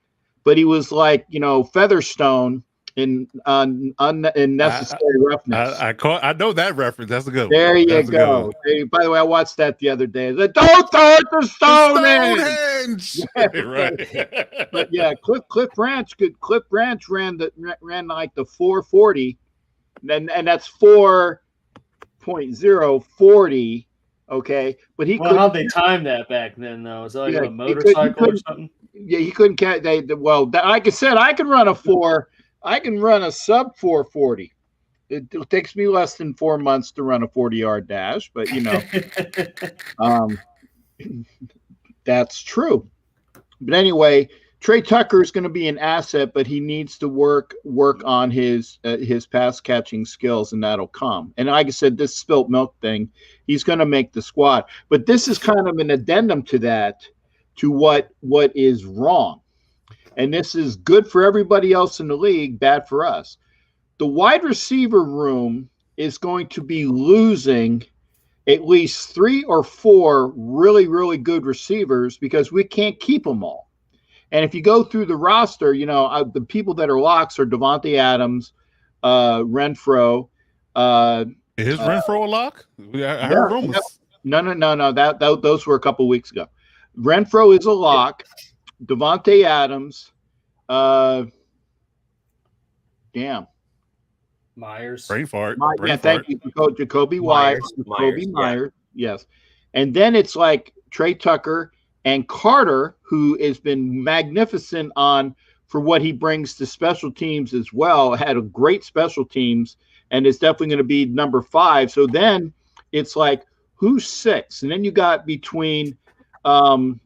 but he was like Featherstone in unnecessary roughness. I know that reference. That's a good one. There you go. By the way, I watched that the other day. Don't throw it to Stonehenge. Right. But yeah, Cliff Branch ran like the 440, and that's 4.040. Okay, but how'd they time that back then, though? Is that like a motorcycle or something? Yeah, he couldn't catch. Like I said, I can run a sub 440. It takes me less than 4 months to run a 40-yard dash, but that's true. But anyway, Trey Tucker is going to be an asset, but he needs to work on his pass catching skills, and that'll come. And like I said, this spilt milk thing, he's going to make the squad. But this is kind of an addendum to that, to what is wrong. And this is good for everybody else in the league, bad for us. The wide receiver room is going to be losing at least 3 or 4 really, really good receivers because we can't keep them all. And if you go through the roster, the people that are locks are Devontae Adams, Renfro. Is Renfro a lock? I heard rumors. No. Those were a couple weeks ago. Renfro is a lock. Devontae Adams. Myers. Brain fart. Thank you. Jacoby Myers. Yes. And then it's like Trey Tucker and Carter, who has been magnificent for what he brings to special teams as well. Had a great special teams and is definitely going to be number 5. So then it's like, who's 6? And then you got between, the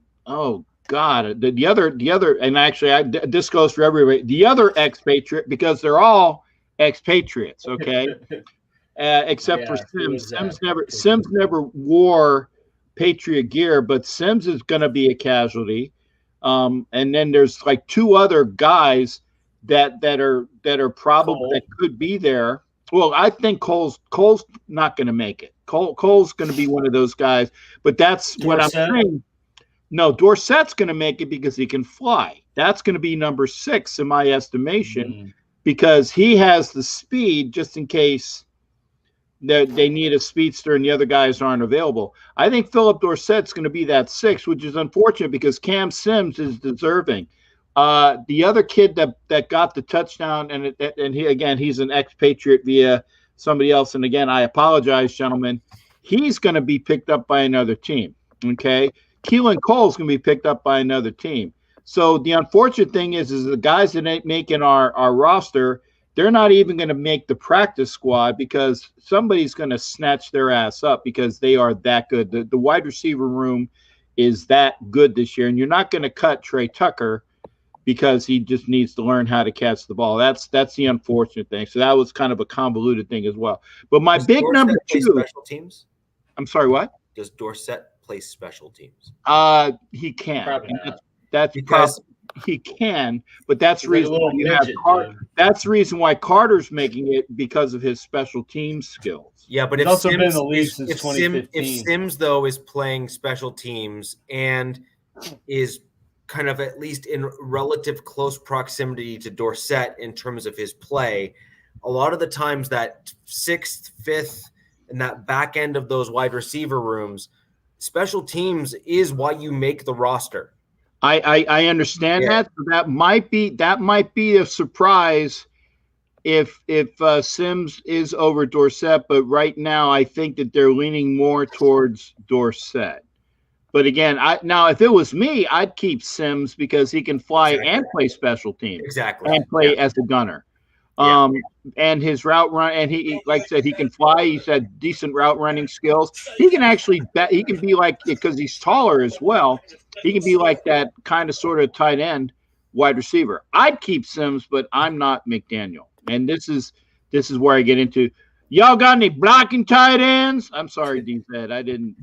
other, and actually this goes for everybody, the other expatriate, because they're all expatriates, okay? Except for Sims. Sims never wore Patriot gear, but Sims is going to be a casualty. And then there's like 2 other guys that are probably that could be there. Well, I think Cole's not going to make it. Cole's going to be one of those guys, but that's Dorsett? What I'm saying. No, Dorsett's going to make it because he can fly. That's going to be number 6 in my estimation because he has the speed just in case they need a speedster and the other guys aren't available. I think Philip Dorsett's going to be that 6, which is unfortunate because Cam Sims is deserving. The other kid that got the touchdown, and he's an expatriate via somebody else. And again, I apologize, gentlemen. He's going to be picked up by another team. Okay, Keelan Cole's going to be picked up by another team. So the unfortunate thing is the guys that ain't making our roster, they're not even going to make the practice squad because somebody's going to snatch their ass up because they are that good. The wide receiver room is that good this year, and you're not going to cut Trey Tucker because he just needs to learn how to catch the ball. That's the unfortunate thing. So that was kind of a convoluted thing as well. But my big number 2 special teams. I'm sorry, what? Does Dorsett play special teams? He can. Probably That's because he can, but that's the reason why you have that's the reason why Carter's making it because of his special team skills. Yeah, but if Sims though is playing special teams and is kind of at least in relative close proximity to Dorsett in terms of his play, a lot of the times that 6th, 5th, and that back end of those wide receiver rooms, special teams is why you make the roster. I understand that. So that might be a surprise if Sims is over Dorsett, but right now I think that they're leaning more towards Dorsett. But again, if it was me, I'd keep Sims because he can fly and play special teams. And play as a gunner. And his route run, and he, like I said, he can fly. He's had decent route running skills. He can actually he can be like, because he's taller as well, he can be like that kind of sort of tight end wide receiver. I'd keep Sims, but I'm not McDaniel. And this is where I get into, y'all got any blocking tight ends? I'm sorry, D-Fed, I didn't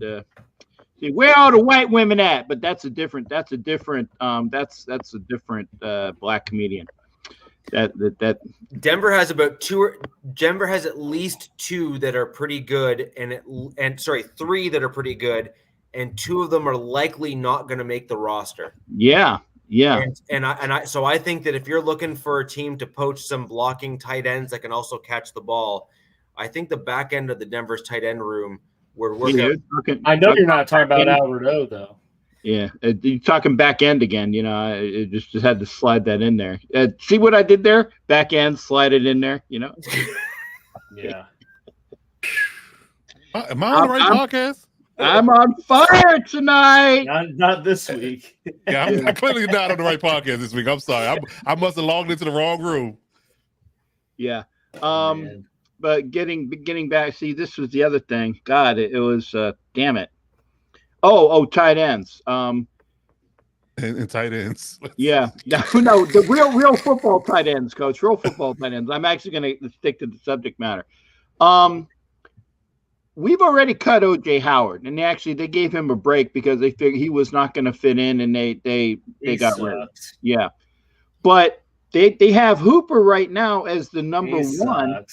see where are the white women at? But that's a different black comedian. That Denver has about 2. Denver has at least 2 that are pretty good, and 3 that are pretty good, and 2 of them are likely not going to make the roster. Yeah. So I think that if you're looking for a team to poach some blocking tight ends that can also catch the ball, I think the back end of the Denver's tight end room we're working. I know you're not talking about Albert O though. Yeah, you're talking back end again. I just had to slide that in there. See what I did there? Back end, slide it in there. Yeah. Am I on the right podcast? I'm on fire tonight. Not this week. Yeah, I'm clearly not on the right podcast this week. I'm sorry. I must have logged into the wrong room. Yeah. But getting back, see, this was the other thing. God, it was damn it. Oh, tight ends. And tight ends. Yeah. No, the real football tight ends, coach. Real football tight ends. I'm actually going to stick to the subject matter. We've already cut O.J. Howard, and they gave him a break because they figured he was not going to fit in, and they got rid of him. Yeah. But they have Hooper right now as the number 1.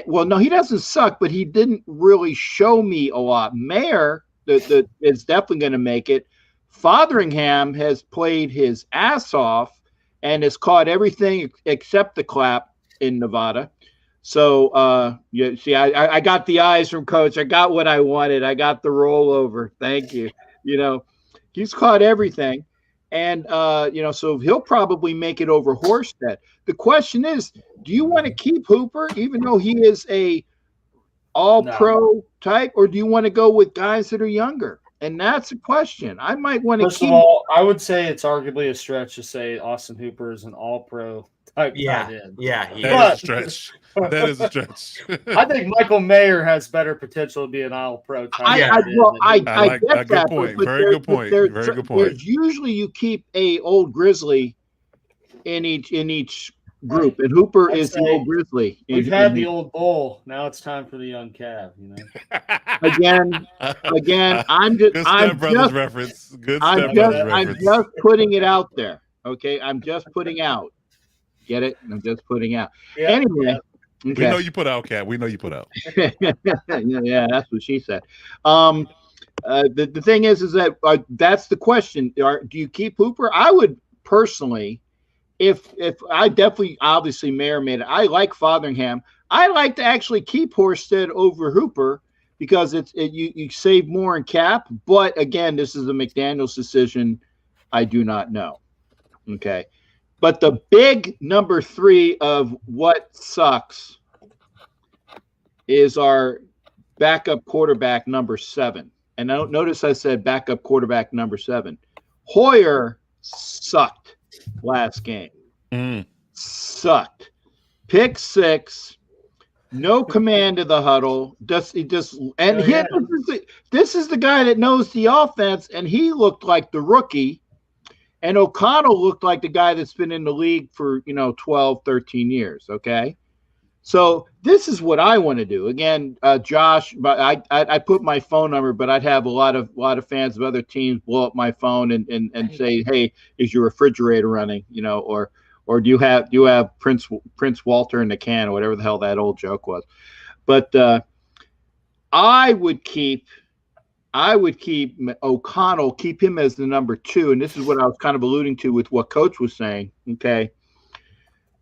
Well, no, he doesn't suck, but he didn't really show me a lot. Mayer is definitely going to make it. Fotheringham has played his ass off and has caught everything except the clap in Nevada. So, you see, I got the eyes from Coach. I got what I wanted. I got the rollover. Thank you. He's caught everything. And, so he'll probably make it over Horsted. The question is, do you want to keep Hooper, even though he is a all-pro type, or do you want to go with guys that are younger? And that's a question. I might want to First of all, I would say it's arguably a stretch to say Austin Hooper is an all-pro type tight end. Yeah, that is a stretch. That is a stretch. I think Michael Mayer has better potential to be an all-pro tight end. I get that. Very good point. Very good point. Usually you keep a old Grizzly in each group, and Hooper is the old Grizzly. We've had the old bull. Now it's time for the young Cav. Again, I'm just putting it out there. Okay, I'm just putting out. Get it? I'm just putting out. Yeah, anyway, yeah. Okay. We know you put out, Cat. We know you put out. Yeah, that's what she said. The thing is that that's the question. Do you keep Hooper? I would personally, if I definitely, obviously, Mayer made it. I like Fotheringham. I like to actually keep Horsted over Hooper because you save more in cap. But again, this is a McDaniels decision. I do not know. Okay. But the big number 3 of what sucks is our backup quarterback number 7. And I don't notice I said backup quarterback number 7. Hoyer sucked last game. Sucked. Pick 6. No command of the huddle. This is the guy that knows the offense, and he looked like the rookie. And O'Connell looked like the guy that's been in the league for, 12, 13 years, okay? So this is what I want to do. Again, Josh, I put my phone number, but I'd have a lot of fans of other teams blow up my phone and say, hey, is your refrigerator running, or do you have Prince Walter in the can or whatever the hell that old joke was. But I would keep O'Connell, keep him as the number 2. And this is what I was kind of alluding to with what Coach was saying. Okay.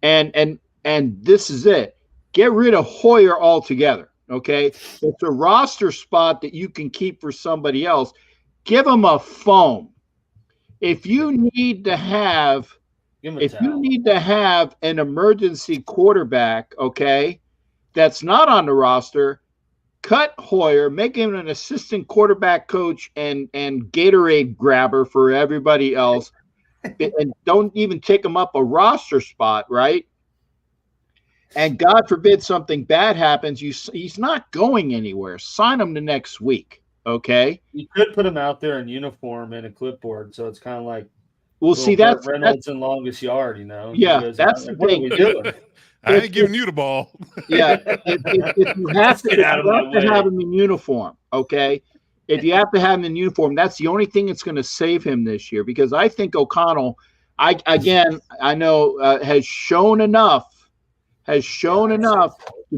And this is it. Get rid of Hoyer altogether. Okay. It's a roster spot that you can keep for somebody else. Give him a phone. If you need to have an emergency quarterback, okay, that's not on the roster, cut Hoyer, make him an assistant quarterback coach and Gatorade grabber for everybody else, and don't even take him up a roster spot, right? And God forbid something bad happens, he's not going anywhere. Sign him the next week, okay? You could put him out there in uniform and a clipboard, so it's kind of like that's Reynolds in longest yard, Yeah, that's the thing. What are we doing? I ain't giving you the ball. Yeah, if you have to have him in uniform, okay? If you have to have him in uniform, that's the only thing that's going to save him this year. Because I think O'Connell, I know has shown enough to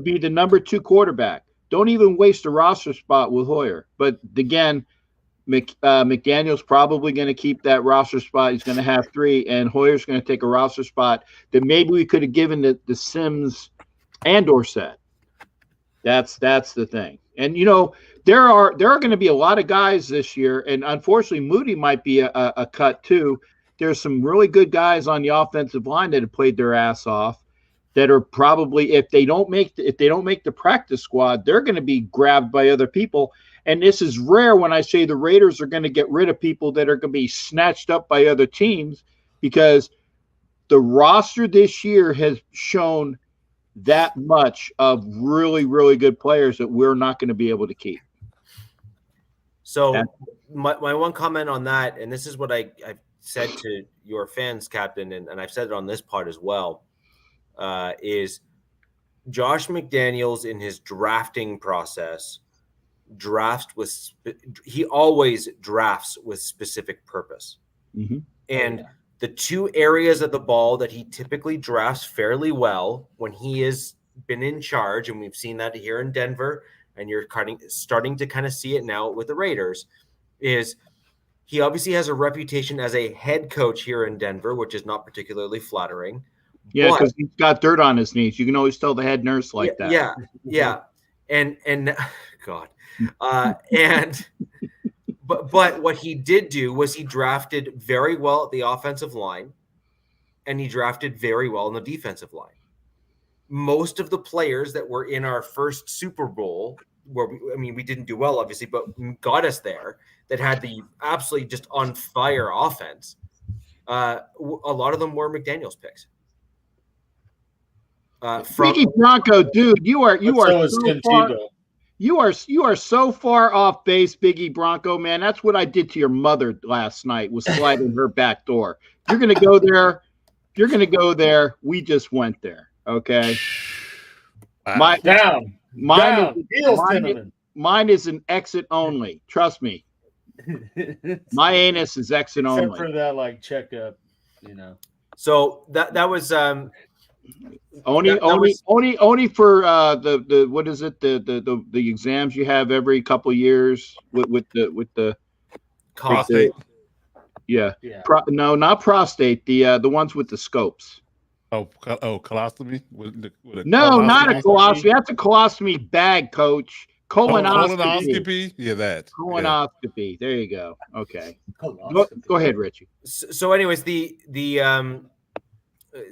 be the number 2 quarterback. Don't even waste a roster spot with Hoyer. But again, McDaniel's probably going to keep that roster spot. He's going to have 3, and Hoyer's going to take a roster spot that maybe we could have given the Sims and Dorsett. That's the thing. And there are going to be a lot of guys this year, and unfortunately Moody might be a cut too. There's some really good guys on the offensive line that have played their ass off that are probably, if they don't make the practice squad, they're going to be grabbed by other people. And this is rare when I say the Raiders are going to get rid of people that are going to be snatched up by other teams, because the roster this year has shown that much of really, really good players that we're not going to be able to keep. So my one comment on that, and this is what I've said to your fans, Captain, and I've said it on this part as well, is Josh McDaniels in his drafting process he always drafts with specific purpose. Mm-hmm. And the 2 areas of the ball that he typically drafts fairly well when he is been in charge, and we've seen that here in Denver, and you're starting to kind of see it now with the Raiders, is he obviously has a reputation as a head coach here in Denver, which is not particularly flattering. Yeah, because he's got dirt on his knees. You can always tell the head nurse like that. Yeah. And God. But what he did do was he drafted very well at the offensive line, and he drafted very well in the defensive line. Most of the players that were in our first Super Bowl, where we didn't do well, obviously, but got us there, that had the absolutely just on fire offense. A lot of them were McDaniel's picks. Biggie Bronco, dude, you are so far off base, Biggie Bronco, man. That's what I did to your mother last night, was sliding her back door. You're gonna go there. You're gonna go there. We just went there. Okay. Mine is an exit only. Trust me. My anus is exit only. Except for that, like, checkup, So that was only for the what is it, the exams you have every couple years with the prostate. No, not prostate. The ones with the scopes. Colostomy? No, not a colostomy. That's a colostomy bag, coach. Colonoscopy? Yeah, that. Colonoscopy. Yeah. There you go. Okay. Go ahead, Richie. So anyways,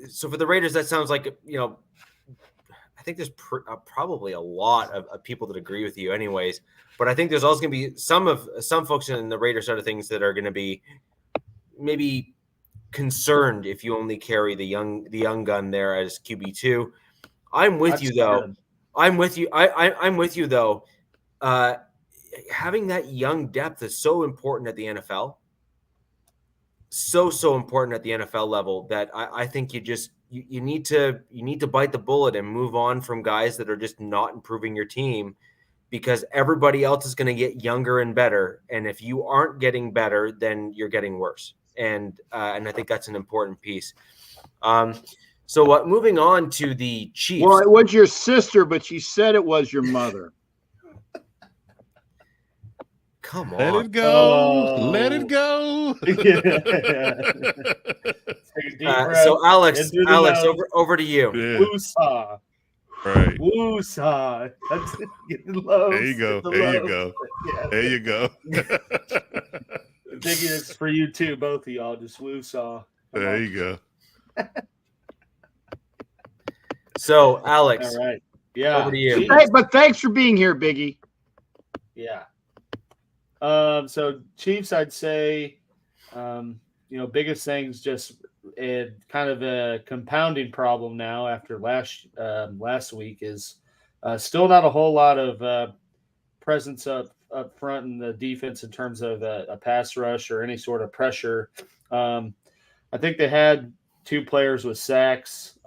so for the Raiders, that sounds like, I think there's probably a lot of people that agree with you anyways, but I think there's also going to be some folks in the Raiders side of things that are going to be maybe concerned if you only carry the young gun there as QB2. I'm with you though. I'm with you. I'm with you though. Having that young depth is so important at the NFL. So important at the NFL level that I think you need to bite the bullet and move on from guys that are just not improving your team, because everybody else is going to get younger and better. And if you aren't getting better, then you're getting worse. And I think that's an important piece. So moving on to the Chiefs. Well, it was your sister, but she said it was your mother. Come on. Let it go. Let it go. So Alex, over to you. Yeah. Woosah. Right. Woosah. That's low. There you go. There you go. Yeah. There you go. I think it's for you too, both of y'all. Just woosah. There you go. So Alex, all right. Yeah. Over to you. Hey, but thanks for being here, Biggie. Yeah. So Chiefs, I'd say, biggest things just kind of a compounding problem now after last week is still not a whole lot of presence up front in the defense in terms of a pass rush or any sort of pressure. I think they had 2 players with sacks,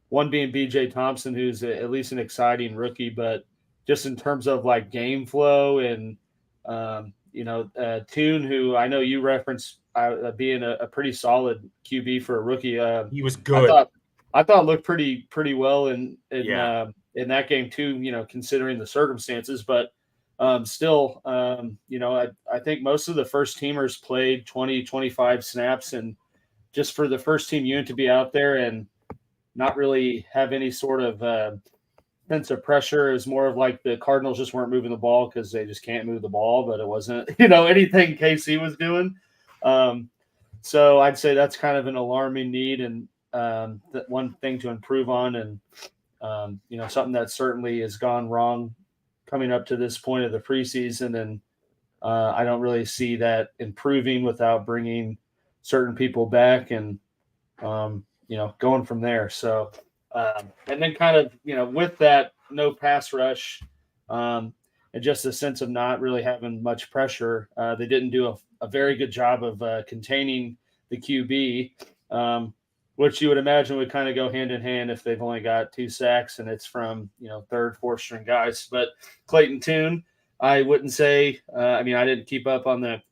one being B.J. Thompson, who's at least an exciting rookie, but just in terms of like game flow and Tune, who I know you referenced being a pretty solid QB for a rookie. He was good. I thought looked pretty well in that game too, considering the circumstances. But still, I think most of the first teamers played 20, 25 snaps, and just for the first team unit to be out there and not really have any sort of sense of pressure is more of like the Cardinals just weren't moving the ball because they just can't move the ball, but it wasn't, anything KC was doing. So I'd say that's kind of an alarming need and that one thing to improve on, and something that certainly has gone wrong coming up to this point of the preseason. And I don't really see that improving without bringing certain people back and, going from there. So, and then kind of, with that, no pass rush and just a sense of not really having much pressure, they didn't do a very good job of containing the QB, which you would imagine would kind of go hand in hand if they've only got 2 sacks and it's from, 3rd, 4th string guys. But Clayton Tune, I wouldn't say, I didn't keep up on the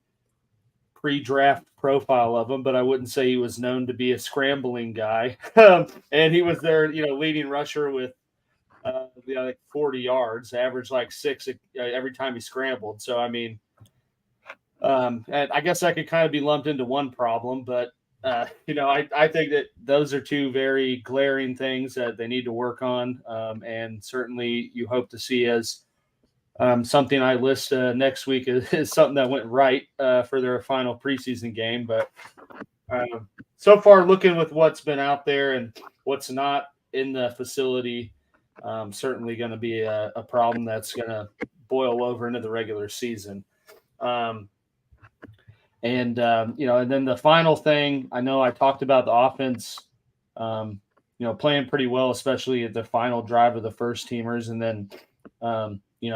pre-draft profile of him, but I wouldn't say he was known to be a scrambling guy. And he was their, leading rusher with like 40 yards, averaged like 6 every time he scrambled. So, I mean, and I guess that could kind of be lumped into one problem, but I think that those are two very glaring things that they need to work on. And certainly you hope to see as something I list next week is something that went right for their final preseason game. But so far, looking with what's been out there and what's not in the facility, certainly going to be a problem that's going to boil over into the regular season. And then the final thing, I know I talked about the offense, playing pretty well, especially at the final drive of the first teamers. And then,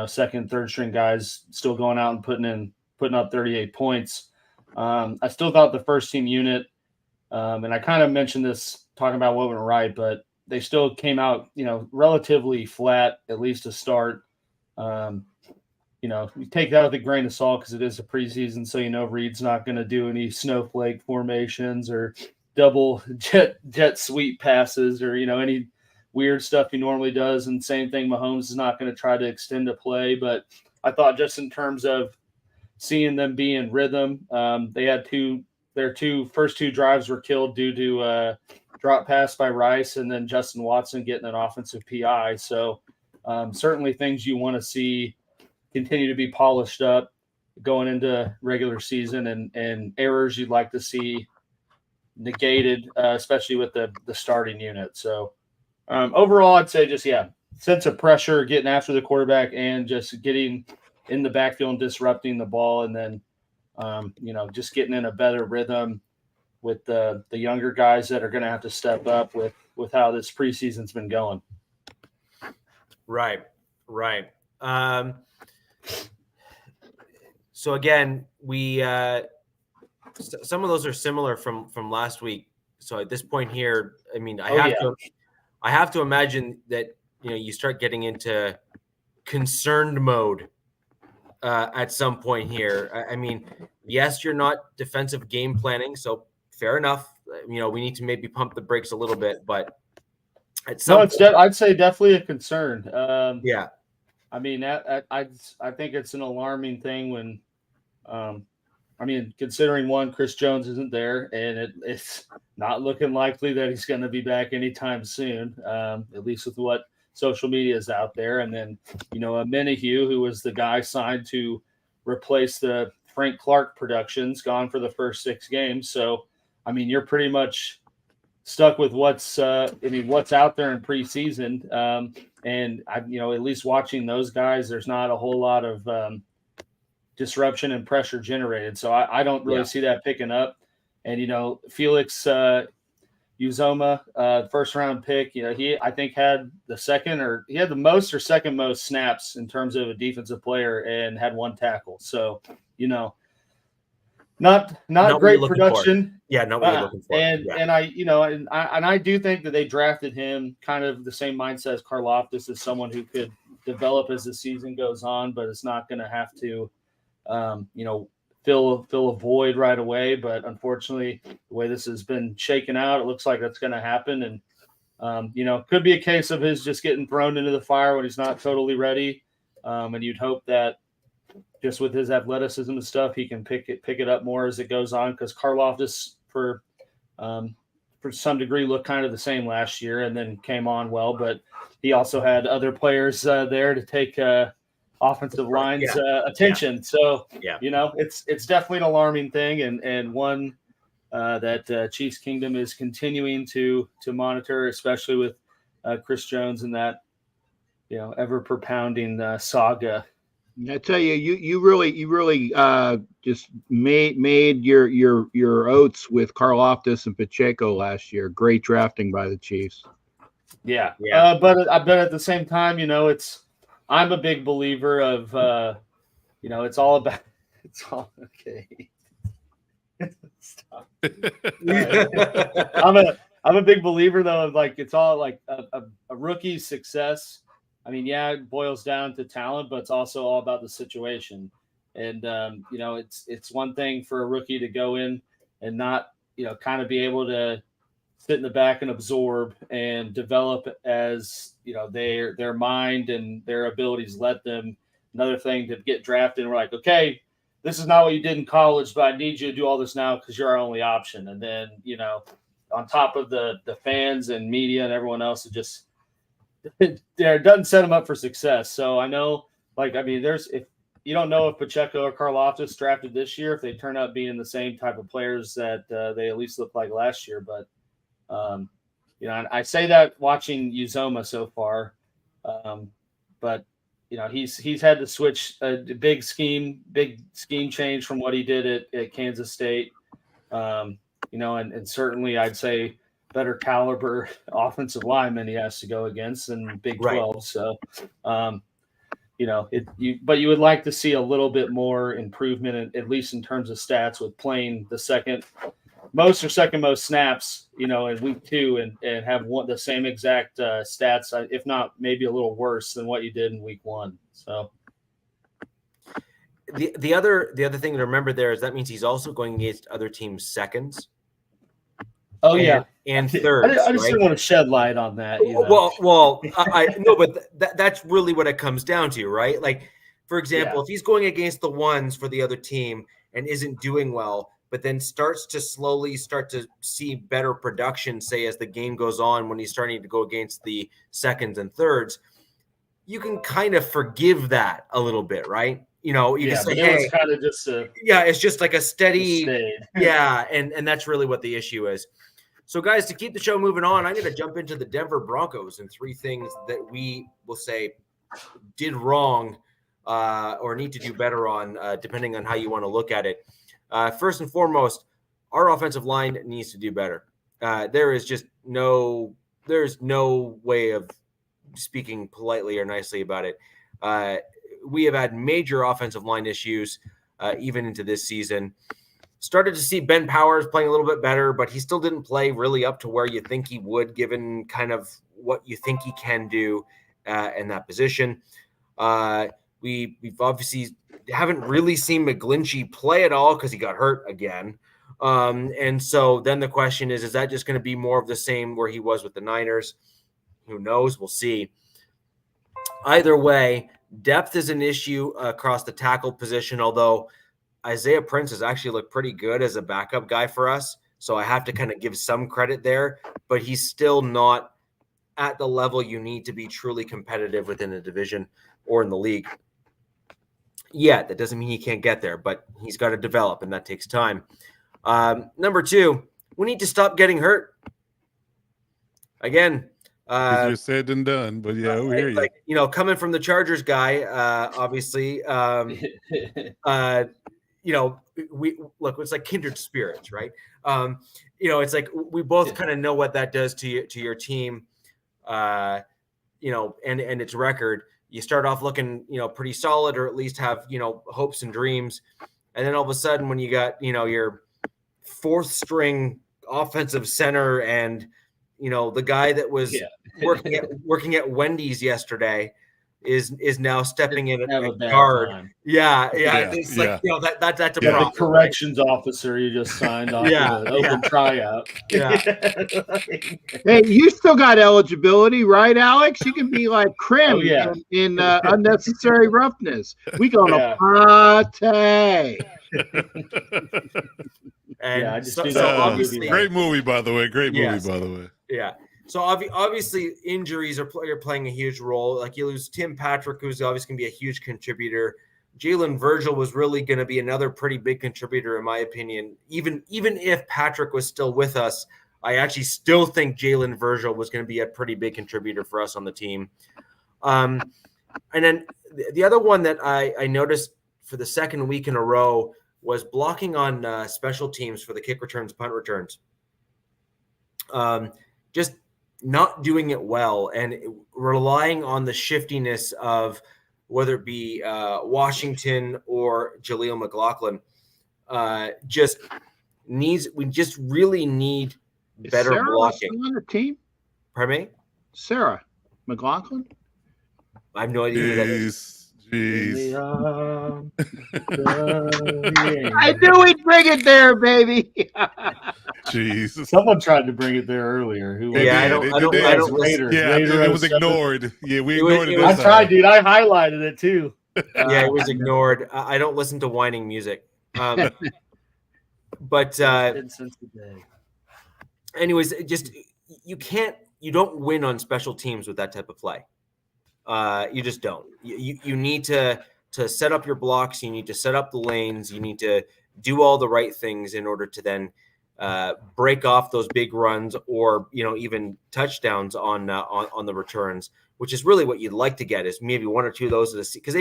second, third string guys still going out and putting up 38 points. I still thought the first team unit, and I kind of mentioned this talking about what went right, but they still came out, relatively flat, at least to start. You take that with a grain of salt because it is a preseason, so Reed's not going to do any snowflake formations or double jet sweep passes or any weird stuff he normally does. And same thing, Mahomes is not going to try to extend a play. But I thought just in terms of seeing them be in rhythm, they had their first two drives were killed due to drop pass by Rice and then Justin Watson getting an offensive PI. So certainly things you want to see continue to be polished up going into regular season, and errors you'd like to see negated, especially with the starting unit. So overall, I'd say just, sense of pressure getting after the quarterback and just getting in the backfield and disrupting the ball. And then, just getting in a better rhythm with the younger guys that are going to have to step up with how this preseason's been going. Right. So again, we some of those are similar from last week. So at this point here, I mean, I have to imagine that you start getting into concerned mode at some point here. I mean, yes, you're not defensive game planning, so fair enough. We need to maybe pump the brakes a little bit, but at some point, I'd say definitely a concern. Yeah. I mean, I think it's an alarming thing when, considering one, Chris Jones isn't there, and it's not looking likely that he's going to be back anytime soon, at least with what social media is out there. And then, a Menahue, who was the guy signed to replace the Frank Clark productions, gone for the first 6 games. So, I mean, you're pretty much stuck with what's out there in preseason. And at least watching those guys, there's not a whole lot of disruption and pressure generated. So I don't really see that picking up. And, Felix Uzoma, first round pick, he, I think, had the most or second most snaps in terms of a defensive player and had 1 tackle. So, not great production. Yeah, not what you're looking for. And I do think that they drafted him kind of the same mindset as Karlaftis, as someone who could develop as the season goes on, but it's not going to have to, fill a void right away. But unfortunately, the way this has been shaken out, it looks like that's going to happen. And could be a case of his just getting thrown into the fire when he's not totally ready. And you'd hope that, just with his athleticism and stuff, he can pick it up more as it goes on, because Karlaftis for some degree looked kind of the same last year and then came on well, but he also had other players there to take offensive line's attention. Yeah. So, it's definitely an alarming thing and one that Chiefs Kingdom is continuing to monitor, especially with Chris Jones and that, ever propounding saga. I tell you, you really just made your oats with Karlaftis and Pacheco last year. Great drafting by the Chiefs. Yeah. But at the same time, I'm a big believer of it's all okay. Stop. I'm a big believer though of it's all a rookie's success. I mean, it boils down to talent, but it's also all about the situation. And it's one thing for a rookie to go in and not kind of be able to sit in the back and absorb and develop as their mind and their abilities let them. Another thing to get drafted and we're like, okay, this is not what you did in college, but I need you to do all this now because you're our only option. And then on top of the fans and media and everyone else, it just doesn't set them up for success. So I know, if you don't know if Pacheco or Karlaftis drafted this year, if they turn out being the same type of players that they at least looked like last year. But, I say that watching Uzoma so far. But, he's had to switch a big scheme change from what he did at Kansas State. And certainly I'd say better caliber offensive lineman he has to go against in Big 12. Right. So, but you would like to see a little bit more improvement, at least in terms of stats, with playing the second most snaps, in week 2 and have the same exact stats, if not maybe a little worse than what you did in week 1. So the other thing to remember there is that means he's also going against other teams' seconds. Oh yeah, and thirds. I just didn't want to shed light on that. Well, I no, but that's really what it comes down to, right? Like, for example, if he's going against the ones for the other team and isn't doing well, but then starts to slowly start to see better production, say as the game goes on, when he's starting to go against the seconds and thirds, you can kind of forgive that a little bit, right? You can say, hey, it's kind of just it's just like a steady, and that's really what the issue is. So, guys, to keep the show moving on, I'm going to jump into the Denver Broncos and 3 things that we will say did wrong or need to do better on, depending on how you want to look at it. First and foremost, our offensive line needs to do better. There's no way of speaking politely or nicely about it. We have had major offensive line issues even into this season. Started to see Ben Powers playing a little bit better, but he still didn't play really up to where you think he would, given kind of what you think he can do in that position. We've obviously haven't really seen McGlinchey play at all because he got hurt again. And so then the question is that just going to be more of the same where he was with the Niners? Who knows? We'll see. Either way, depth is an issue across the tackle position, although Isaiah Prince has actually looked pretty good as a backup guy for us. So I have to kind of give some credit there, but he's still not at the level you need to be truly competitive within the division or in the league. Yeah, that doesn't mean he can't get there, but he's got to develop, and that takes time. Number 2, we need to stop getting hurt. Again, easier said than done, but yeah, we hear you. Like, coming from the Chargers guy, obviously, we look, it's like kindred spirits, right? It's like we both kind of know what that does to your team, and its record. You start off looking, pretty solid, or at least have, hopes and dreams. And then all of a sudden when you got, your 4th string offensive center and, the guy that was working at Wendy's yesterday is now stepping in at guard. Time. Yeah. It's like, that's a problem. The corrections officer you just signed off an open tryout. Yeah. Hey, you still got eligibility, right, Alex? You can be like Krim in Unnecessary Roughness. We gonna party. And so obviously, great movie, by the way. Great movie, by the way. Yeah. So obviously injuries are playing a huge role. Like you lose Tim Patrick, who's obviously going to be a huge contributor. Jalen Virgil was really going to be another pretty big contributor, in my opinion. Even if Patrick was still with us, I actually still think Jalen Virgil was going to be a pretty big contributor for us on the team. And then the other one that I noticed for the second week in a row was blocking on special teams for the kick returns, punt returns. Just not doing it well and relying on the shiftiness of whether it be Washington or Jaleel McLaughlin. We just really need better Sarah blocking. On the team? Pardon me? Sarah McLaughlin? I have no idea who that is. Jeez. I knew he'd bring it there, baby. Jeez. Someone tried to bring it there earlier. Who was Yeah, it? I don't Raiders. Yeah, Raider it was 07. ignored. Yeah, we It was- ignored it. it was- I tried, dude. I highlighted it too. Yeah, it was ignored. I don't listen to whining music. But Since the day. anyways, just you don't win on special teams with that type of play. You just don't. You need to set up your blocks. You need to set up the lanes. You need to do all the right things in order to then break off those big runs or even touchdowns on the returns, which is really what you'd like to get, is maybe one or two of those because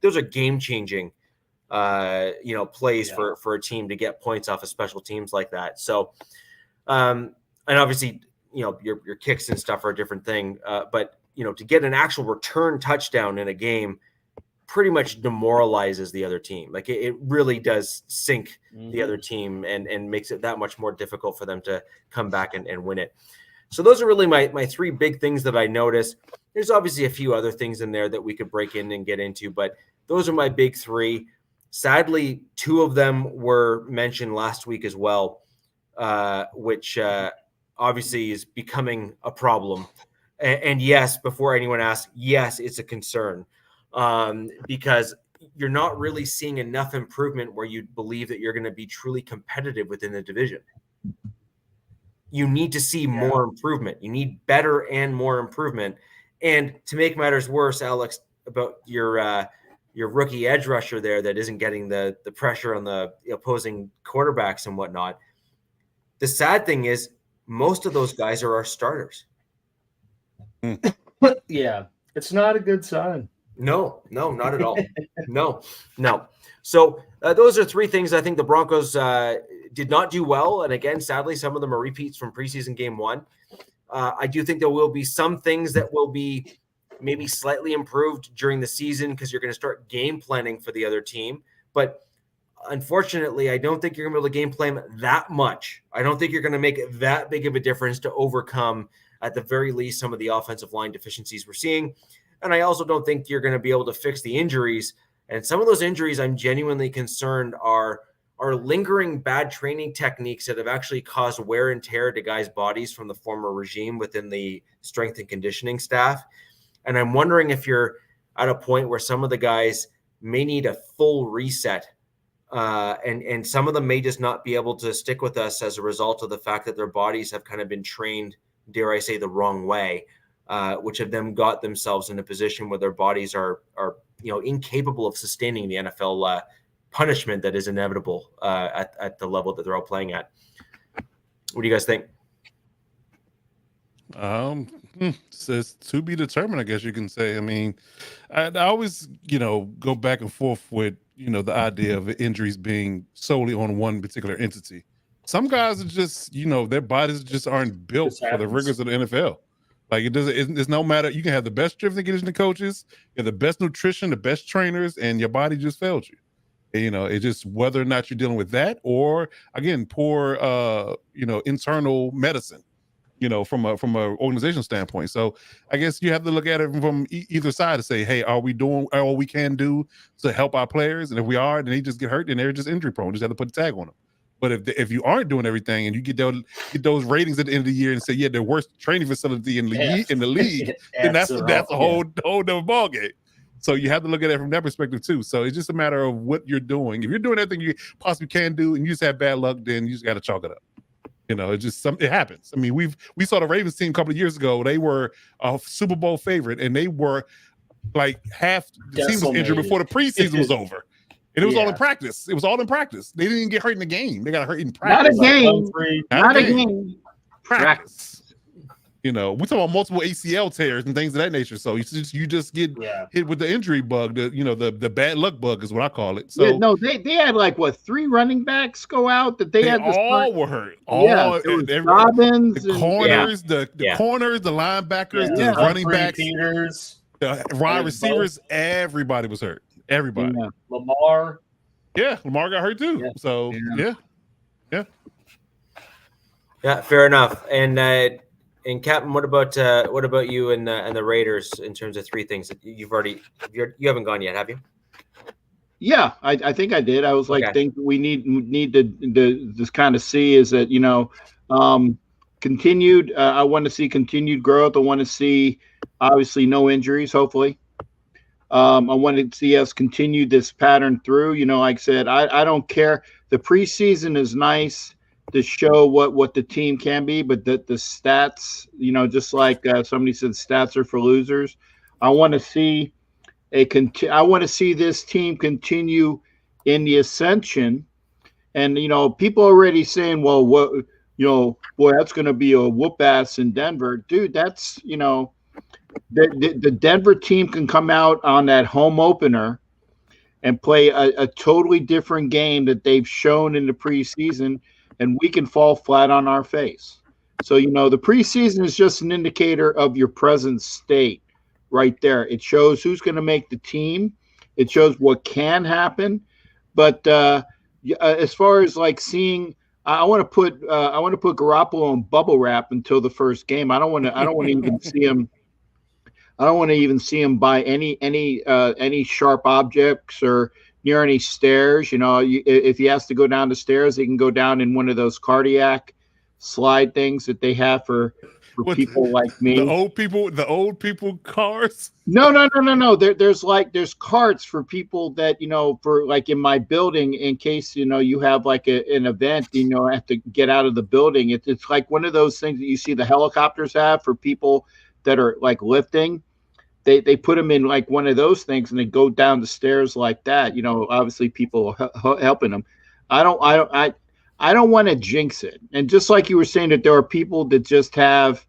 those are game changing plays for a team to get points off of special teams like that. So and obviously your kicks and stuff are a different thing, but to get an actual return touchdown in a game pretty much demoralizes the other team. Like it really does sink the other team and makes it that much more difficult for them to come back and win it. So those are really my three big things that I noticed. There's obviously a few other things in there that we could break in and get into, but those are my big three. Sadly, two of them were mentioned last week as well, which obviously is becoming a problem. And yes, before anyone asks, yes, it's a concern, because you're not really seeing enough improvement where you believe that you're going to be truly competitive within the division. You need to see more improvement. You need better and more improvement. And to make matters worse, Alex, about your rookie edge rusher there that isn't getting the pressure on the opposing quarterbacks and whatnot. The sad thing is most of those guys are our starters. Yeah, it's not a good sign. No, not at all. No. So those are three things I think the Broncos did not do well. And again, sadly, some of them are repeats from preseason game one. I do think there will be some things that will be maybe slightly improved during the season because you're going to start game planning for the other team. But unfortunately, I don't think you're going to be able to game plan that much. I don't think you're going to make that big of a difference to overcome, at the very least, some of the offensive line deficiencies we're seeing. And I also don't think you're going to be able to fix the injuries. And some of those injuries I'm genuinely concerned are lingering bad training techniques that have actually caused wear and tear to guys' bodies from the former regime within the strength and conditioning staff. And I'm wondering if you're at a point where some of the guys may need a full reset. And some of them may just not be able to stick with us as a result of the fact that their bodies have kind of been trained, dare I say, the wrong way, which have them got themselves in a position where their bodies are incapable of sustaining the NFL punishment that is inevitable at the level that they're all playing at. What do you guys think? Says to be determined, I guess you can say. I mean, I always, go back and forth with, the idea of injuries being solely on one particular entity. Some guys are just, their bodies just aren't built for the rigors of the NFL. Like it's no matter. You can have the best strength and conditioning coaches, you have the best nutrition, the best trainers, and your body just failed you. It's just whether or not you're dealing with that, or again, poor, internal medicine. From a organizational standpoint. So I guess you have to look at it from either side to say, hey, are we doing all we can do to help our players? And if we are, then they just get hurt and they're just injury prone. Just have to put a tag on them. But if you aren't doing everything and you get those ratings at the end of the year and say, yeah, the worst training facility in the league, then that's a whole other ballgame. So you have to look at it from that perspective too. So it's just a matter of what you're doing. If you're doing everything you possibly can do and you just have bad luck, then you just got to chalk it up. It happens. I mean, we saw the Ravens team a couple of years ago. They were a Super Bowl favorite, and they were like half the team was injured before the preseason was over. And it was all in practice. It was all in practice. They didn't get hurt in the game. They got hurt in practice. Not a game. Practice. We talk about multiple ACL tears and things of that nature. So you just get hit with the injury bug. The bad luck bug is what I call it. So they had 3 running backs go out that they had all were hurt. Robbins, the corners, the corners, the linebackers, the running backs, the wide receivers. Everybody was hurt. Everybody. Yeah. Lamar got hurt too. Yeah. So yeah, fair enough. And And Captain, what about you and the Raiders in terms of three things that you haven't gone yet, have you? Yeah, I think I did. I was like, Okay. think we need to just kind of see is that continued. I want to see continued growth. I want to see obviously no injuries. Hopefully, I want to see us continue this pattern through. Like I said, I don't care. The preseason is nice to show what the team can be, but the stats, just like somebody said, stats are for losers. I want to see I want to see this team continue in the ascension, and people already saying, well, what boy, that's going to be a whoop ass in Denver, dude. That's the Denver team can come out on that home opener and play a totally different game that they've shown in the preseason, and we can fall flat on our face. So the preseason is just an indicator of your present state. Right there, it shows who's going to make the team. It shows what can happen, but as far as like seeing, I want to put Garoppolo in bubble wrap until the first game. I don't want to even see him. I don't want to even see him by any sharp objects or near any stairs. If he has to go down the stairs, he can go down in one of those cardiac slide things that they have for people like me. The old people cars. No. There's carts for people that for like in my building in case you have like an event, have to get out of the building. It's like one of those things that you see the helicopters have for people that are like lifting. They put them in like one of those things and they go down the stairs like that. Obviously people helping them. I don't want to jinx it. And just like you were saying that there are people that just have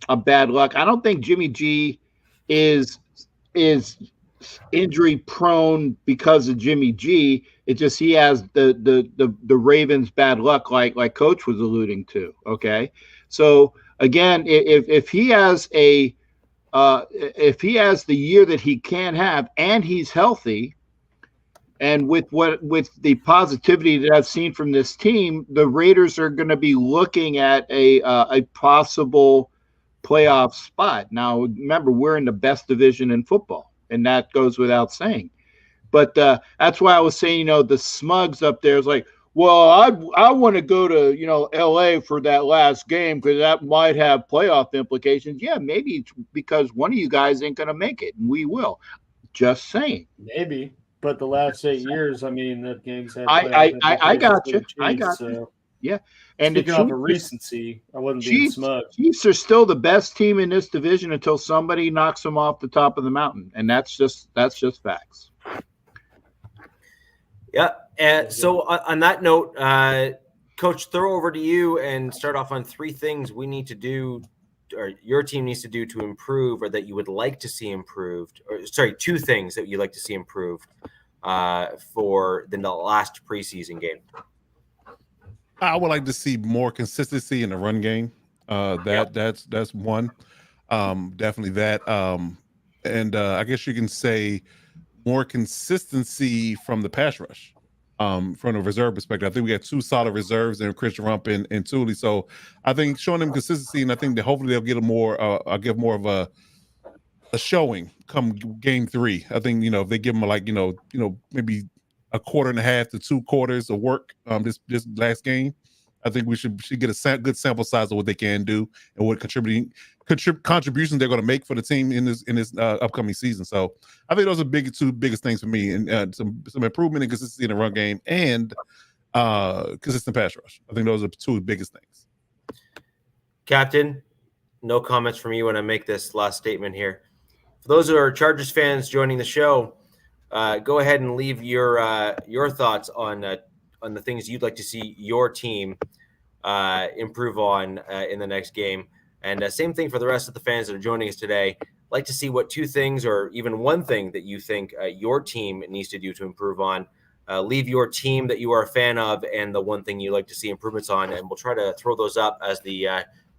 a bad luck. I don't think Jimmy G is injury prone because of Jimmy G. It's just he has the Ravens bad luck, like Coach was alluding to. Okay, so again, if he has the year that he can have and he's healthy, and with the positivity that I've seen from this team, the Raiders are going to be looking at a possible playoff spot. Now, remember, we're in the best division in football, and that goes without saying. But that's why I was saying, the smugs up there is like, well, I want to go to, LA for that last game because that might have playoff implications. Yeah, maybe it's because one of you guys ain't going to make it, and we will. Just saying. Maybe. But the last 8 years, I mean, the games had. I got you. So. Yeah, and speaking of a recency, I wasn't being smug. Chiefs are still the best team in this division until somebody knocks them off the top of the mountain, and that's just facts. Yeah, and so on that note, Coach, throw over to you and start off on three things we need to do, or your team needs to do to improve, or that you would like to see improved. Or sorry, two things that you'd like to see improved for the last preseason game. I would like to see more consistency in the run game. That's one. Definitely that. And I guess you can say more consistency from the pass rush. From a reserve perspective, I think we got two solid reserves in Christian Rump and Thule. So I think showing them consistency, and I think that hopefully they'll get I'll give more of a showing come game 3. I think if they give them maybe a quarter and a half to 2 quarters of work this last game, I think we should get a good sample size of what they can do and what contributions they're going to make for the team in this upcoming season. So I think those are two biggest things for me, and some improvement in consistency in the run game and consistent pass rush. I think those are the two biggest things. Captain, no comments from you when I make this last statement here. For those who are Chargers fans joining the show, go ahead and leave your thoughts on the things you'd like to see your team improve on in the next game. And same thing for the rest of the fans that are joining us today. Like to see what 2 things or even one thing that you think your team needs to do to improve on. Leave your team that you are a fan of and the one thing you'd like to see improvements on, and we'll try to throw those up as the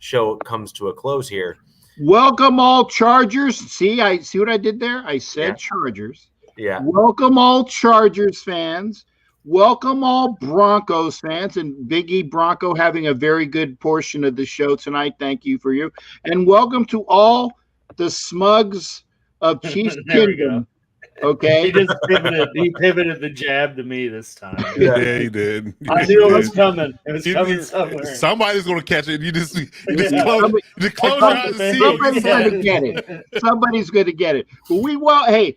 show comes to a close here. Welcome all Chargers. See what I did there? I said Chargers. Yeah. Welcome all Chargers fans. welcome all Broncos fans, and Big E Bronco having a very good portion of the show tonight. Thank you for you. And welcome to all the smugs of Chiefs Kingdom. Okay. He just pivoted. He pivoted the jab to me this time. Yeah, he did. I knew it was coming. It was coming somewhere. Somebody's going to catch it. You just close your eyes and see Somebody's going to get it. Somebody's going to get it. But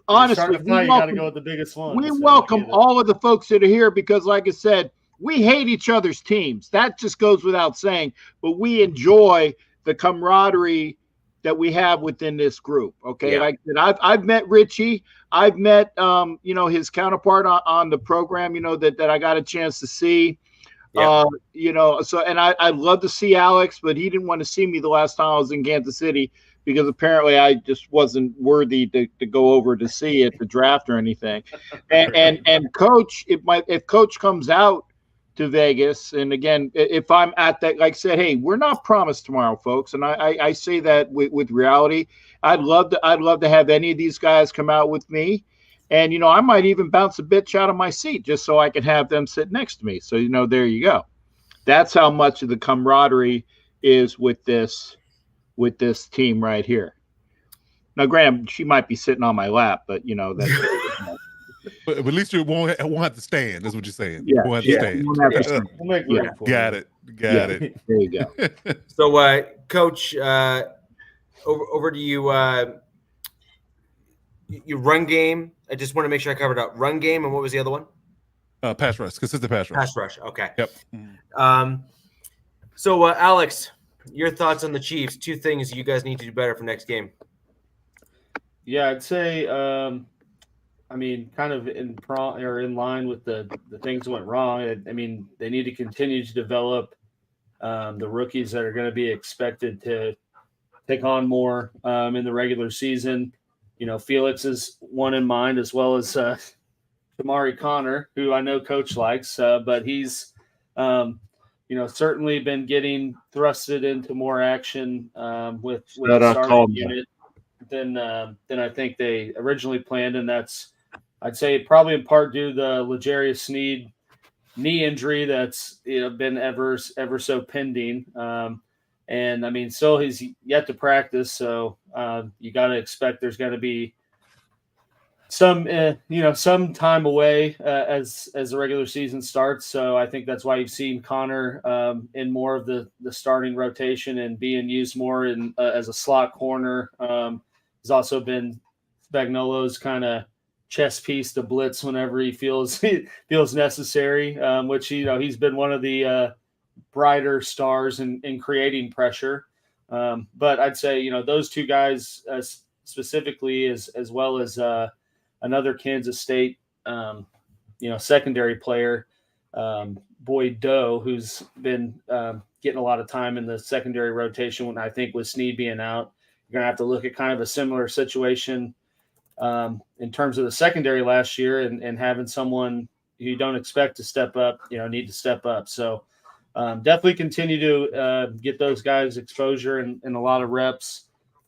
honestly, you got to go with the biggest one. We welcome all of the folks that are here because, like I said, we hate each other's teams. That just goes without saying. But we enjoy the camaraderie that we have within this group. Okay, yeah. Like I said, I've met Richie. I've met his counterpart on the program. That I got a chance to see. Yeah. So and I'd love to see Alex, but he didn't want to see me the last time I was in Kansas City because apparently I just wasn't worthy to go over to see at the draft or anything. And Coach, if Coach comes out to Vegas, and again, if I'm at that, like I said, hey, we're not promised tomorrow, folks, and I say that with reality. I'd love to have any of these guys come out with me. And, I might even bounce a bitch out of my seat just so I can have them sit next to me. So, there you go. That's how much of the camaraderie is with this team right here. Now, Graham, she might be sitting on my lap, but, that's but at least you won't have to stand. That's what you're saying. Yeah, won't have to stand. We'll make room for Got it. There you go. So, Coach, over to you. Your run game. I just want to make sure I covered up run game, and what was the other one? Pass rush, consistent pass rush. Pass rush. Okay. Yep. So, Alex, your thoughts on the Chiefs? 2 things you guys need to do better for next game. Yeah, I'd say, kind of in line with the things that went wrong. They need to continue to develop the rookies that are going to be expected to take on more in the regular season. Felix is one in mind, as well as Tamari Connor, who I know Coach likes, but he's, certainly been getting thrusted into more action with the starting unit than I think they originally planned, and that's, I'd say, probably in part due to the L'Jarius Sneed knee injury that's been ever so pending. And still he's yet to practice, so you got to expect there's going to be some time away as the regular season starts. So I think that's why you've seen Connor in more of the starting rotation and being used more in as a slot corner. He's also been Spagnuolo's kind of chess piece to blitz whenever he feels necessary, which he's been one of the brighter stars in creating pressure. But I'd say, those 2 guys specifically, as well as another Kansas State, secondary player, Boyd Doe, who's been getting a lot of time in the secondary rotation when I think with Sneed being out. You're going to have to look at kind of a similar situation in terms of the secondary last year and having someone who you don't expect to step up, need to step up. So definitely continue to get those guys exposure and a lot of reps.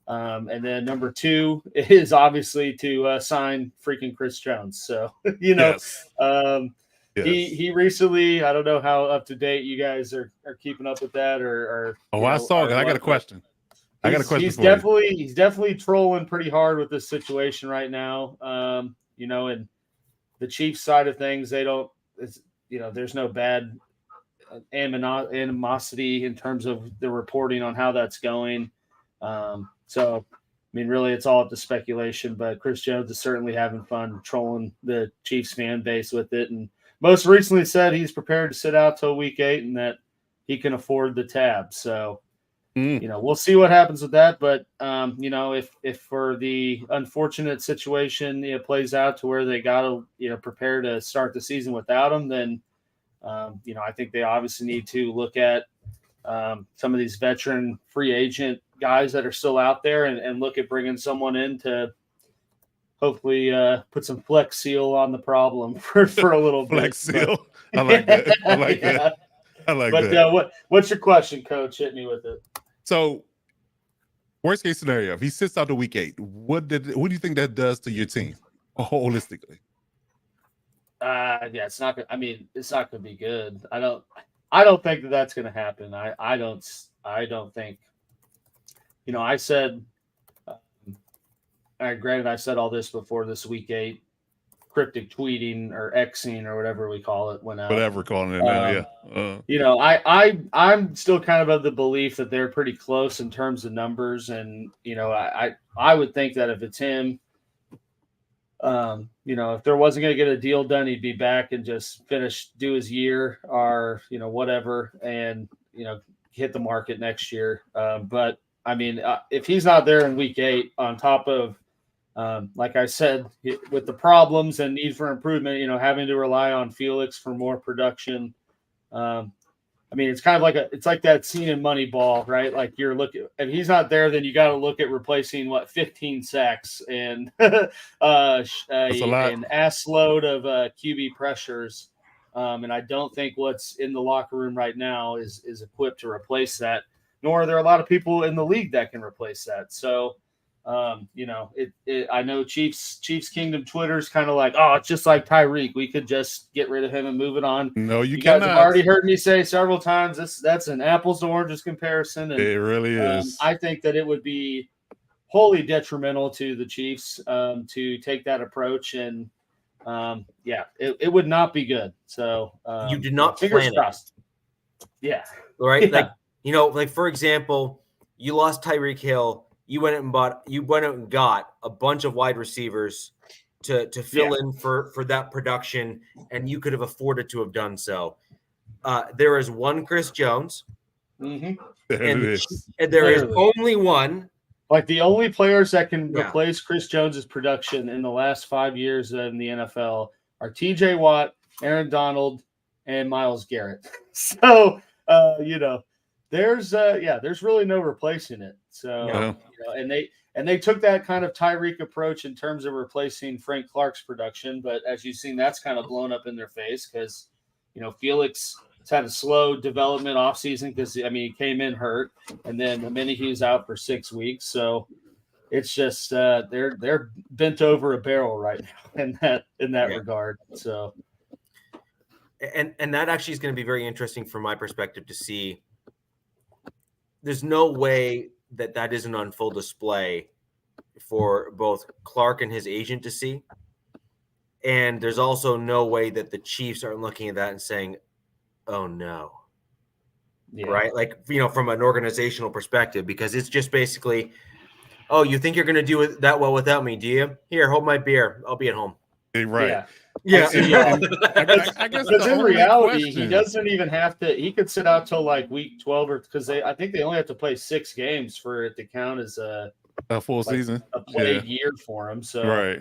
And then number 2 is obviously to sign freaking Chris Jones. So, Yes. He recently, I don't know how up to date you guys are keeping up with that or I saw it. I got a question. He's definitely trolling pretty hard with this situation right now. And the Chiefs side of things, there's no bad animosity in terms of the reporting on how that's going. So, really, it's all up to speculation. But Chris Jones is certainly having fun trolling the Chiefs fan base with it, and most recently said he's prepared to sit out till week 8 and that he can afford the tab. So. We'll see what happens with that. But, if for the unfortunate situation, it plays out to where they got to, prepare to start the season without him, then, I think they obviously need to look at some of these veteran free agent guys that are still out there and look at bringing someone in to hopefully put some Flex Seal on the problem for a little bit. Flex Seal. I like that. I like that. But what's your question, Coach? Hit me with it. So, worst case scenario, if he sits out to week 8, what do you think that does to your team holistically? it's not. I mean, it's not going to be good. I don't think that that's going to happen. I don't think. I said. Granted, I said all this before this week 8 cryptic tweeting or Xing or whatever we call it went out. Whatever calling it now, yeah. I'm still kind of the belief that they're pretty close in terms of numbers, and I would think that if it's him, if there wasn't going to get a deal done, he'd be back and just do his year or whatever, and hit the market next year. But I mean, if he's not there in week 8, on top of like I said, with the problems and need for improvement, having to rely on Felix for more production. I mean, it's kind of like that scene in Moneyball, right? Like if he's not there, then you got to look at replacing 15 sacks and an ass load of QB pressures. And I don't think what's in the locker room right now is equipped to replace that, nor are there a lot of people in the league that can replace that. So, I know Chiefs Kingdom Twitter's kind of like, oh, it's just like Tyreek. We could just get rid of him and move it on. No, you guys cannot. have already heard me say several times that's an apples to oranges comparison. And, it really is. I think that it would be wholly detrimental to the Chiefs to take that approach, and it would not be good. So you did not fingers plan crossed. it. Yeah. Right. Yeah. Like for example, you lost Tyreek Hill. You went out and got a bunch of wide receivers to fill in for that production, and you could have afforded to have done so. There is one Chris Jones, mm-hmm. and there is only one. Like the only players that can replace Chris Jones's production in the last 5 years in the NFL are T.J. Watt, Aaron Donald, and Myles Garrett. So there's really no replacing it. So and they took that kind of Tyreek approach in terms of replacing Frank Clark's production, but as you've seen, that's kind of blown up in their face because Felix has had a slow development offseason because he came in hurt, and then Amenahu's out for 6 weeks. So it's just they're bent over a barrel right now in that regard. So and that actually is going to be very interesting from my perspective to see. There's no way that isn't on full display for both Clark and his agent to see. And there's also no way that the Chiefs aren't looking at that and saying, oh no. Yeah. Right? Like, from an organizational perspective, because it's just basically, oh, you think you're going to do it that well without me, do you? Here, hold my beer. I'll be at home. Right. Yeah. I guess because in reality, he doesn't even have to. He could sit out till like week 12, or because I think they only have to play 6 games for it to count as a full season, a played year for him. So right.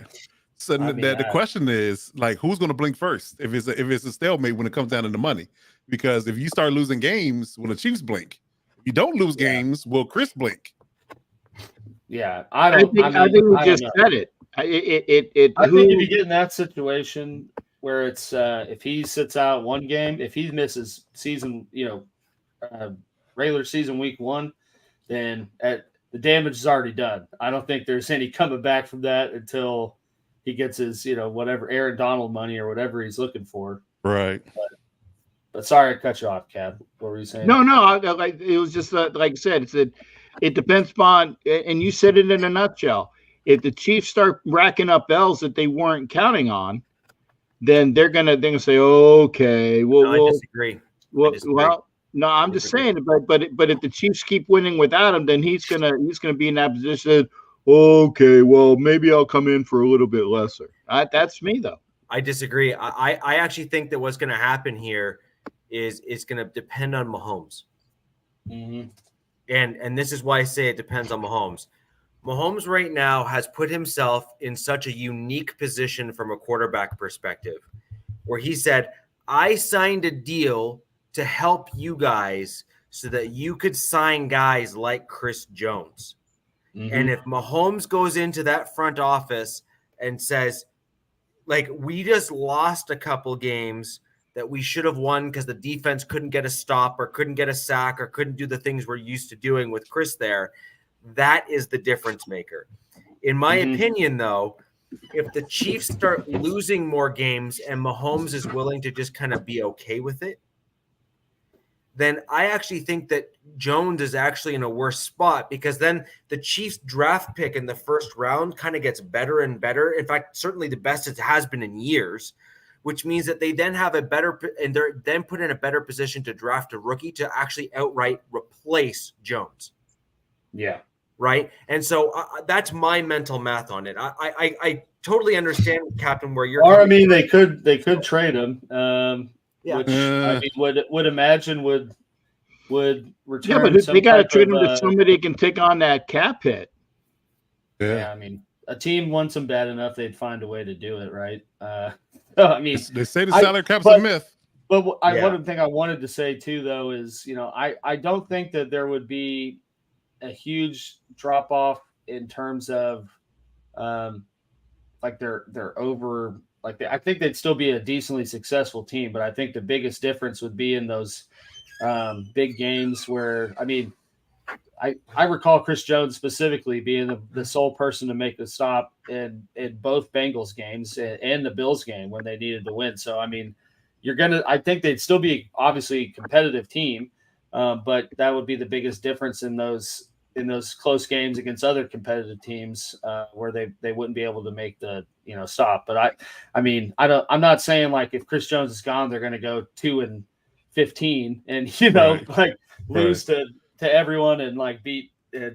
So the question is, like, who's going to blink first if it's a stalemate when it comes down to the money? Because if you start losing games, will the Chiefs blink? If you don't lose games, will Chris blink? Yeah, I think we just said it. I think if you get in that situation where it's if he sits out one game, if he misses season, regular season week 1, then the damage is already done. I don't think there's any coming back from that until he gets his, whatever Aaron Donald money or whatever he's looking for. Right. But sorry I cut you off, Cab. What were you saying? No, it was just like I said. It depends upon, and you said it in a nutshell. If the Chiefs start racking up L's that they weren't counting on, then they're gonna say, okay, I disagree. Well, no, I'm just saying, but if the Chiefs keep winning without him, then he's gonna be in that position. Okay, well, maybe I'll come in for a little bit lesser. That's me though. I disagree. I actually think that what's going to happen here is it's going to depend on Mahomes. Mm-hmm. And this is why I say it depends on Mahomes. Mahomes right now has put himself in such a unique position from a quarterback perspective, where he said, I signed a deal to help you guys so that you could sign guys like Chris Jones. Mm-hmm. And if Mahomes goes into that front office and says, like, we just lost a couple games that we should have won because the defense couldn't get a stop or couldn't get a sack or couldn't do the things we're used to doing with Chris there, that is the difference maker. In my opinion, though, if the Chiefs start losing more games and Mahomes is willing to just kind of be okay with it, then I actually think that Jones is actually in a worse spot, because then the Chiefs draft pick in the first round kind of gets better and better. In fact, certainly the best it has been in years, which means that they then have a better, and they're then put in a better position to draft a rookie to actually outright replace Jones. Yeah. Right. And so that's my mental math on it. I totally understand, Captain, where you're. Or I mean, they could trade him. Yeah. Which I mean, would imagine would return. Yeah, but they got to trade him to somebody that can take on that cap hit. Yeah, I mean, a team wants him bad enough, they'd find a way to do it, right? I mean, they say the salary cap's a myth. But one thing I wanted to say too, though, is I don't think that there would be a huge drop off in terms of like they're over. Like I think they'd still be a decently successful team, but I think the biggest difference would be in those big games where, I mean, I recall Chris Jones specifically being the sole person to make the stop in both Bengals games and the Bills game when they needed to win. So, I mean, I think they'd still be obviously a competitive team, but that would be the biggest difference in those close games against other competitive teams where they wouldn't be able to make the stop. But I'm not saying like if Chris Jones is gone, they're going to go 2-15 and lose to everyone and like beat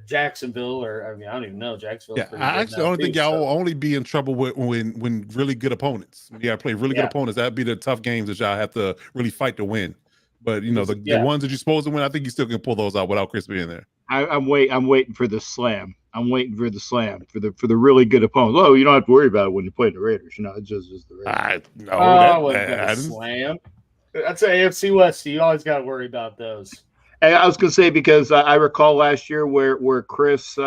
Jacksonville, or I mean I don't even know Jacksonville. Yeah, I actually only think y'all will only be in trouble when really good opponents. You got to play really good opponents. That'd be the tough games that y'all have to really fight to win. But the ones that you're supposed to win, I think you still can pull those out without Chris being there. I'm waiting for the slam. I'm waiting for the slam for the really good opponents. Oh, you don't have to worry about it when you play the Raiders. It's just the Raiders. Slam. That's an AFC West. You always got to worry about those. And I was going to say, because I recall last year where Chris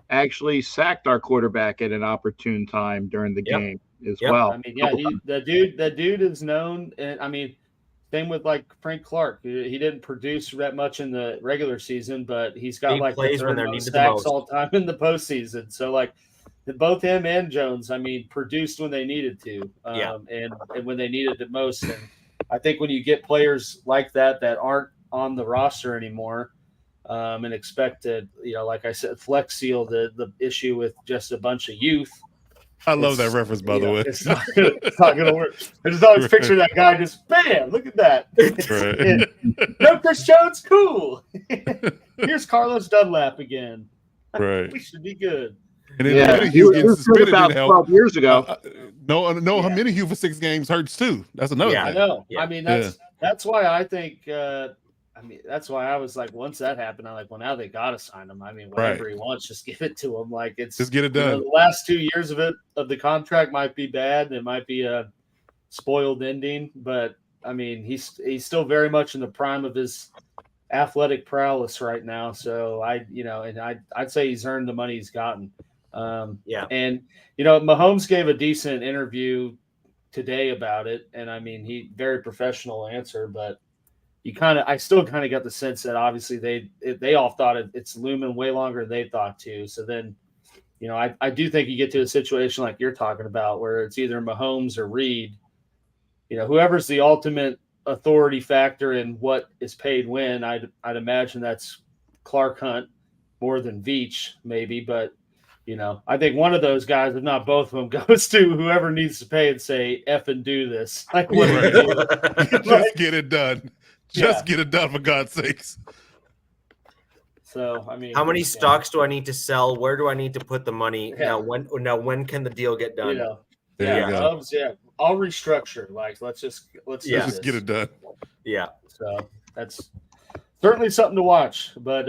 actually sacked our quarterback at an opportune time during the game as well. I mean, the dude is known, and I mean, same with like Frank Clark. He didn't produce that much in the regular season, but he's got like the third most sacks all time in the postseason. So like both him and Jones, I mean, produced when they needed to, and when they needed it most. And I think when you get players like that aren't on the roster anymore, and expect to, like I said, flex seal the issue with just a bunch of youth. I love that reference, by the way. It's not going to work. I just always picture that guy just, bam, look at that. Right. No Chris Jones, cool. Here's Carlos Dunlap again. Right. We should be good. And then he was suspended about 12 years ago. No, Minihue for 6 games hurts too. That's another thing. I know. Yeah. I mean, that's why I think that's why I was like, once that happened, I'm like, well, now they got to sign him. I mean, whatever he wants, just give it to him. Like, it's just get it done. The last 2 years of the contract might be bad. It might be a spoiled ending, but I mean, he's still very much in the prime of his athletic prowess right now. So I'd say he's earned the money he's gotten. And Mahomes gave a decent interview today about it, and I mean, he very professional answer, but I still kind of got the sense that obviously they all thought it's looming way longer than they thought too. So then, I do think you get to a situation like you're talking about where it's either Mahomes or Reed, whoever's the ultimate authority factor in what is paid when. I'd imagine that's Clark Hunt more than Veach maybe, but I think one of those guys, if not both of them, goes to whoever needs to pay and say, F and do this. Like, what do you do? Just get it done. Just get it done, for God's sakes. So, I mean, how many stocks do I need to sell? Where do I need to put the money? Now, when can the deal get done? I'll restructure. Like, let's just get it done. Yeah. So that's certainly something to watch, but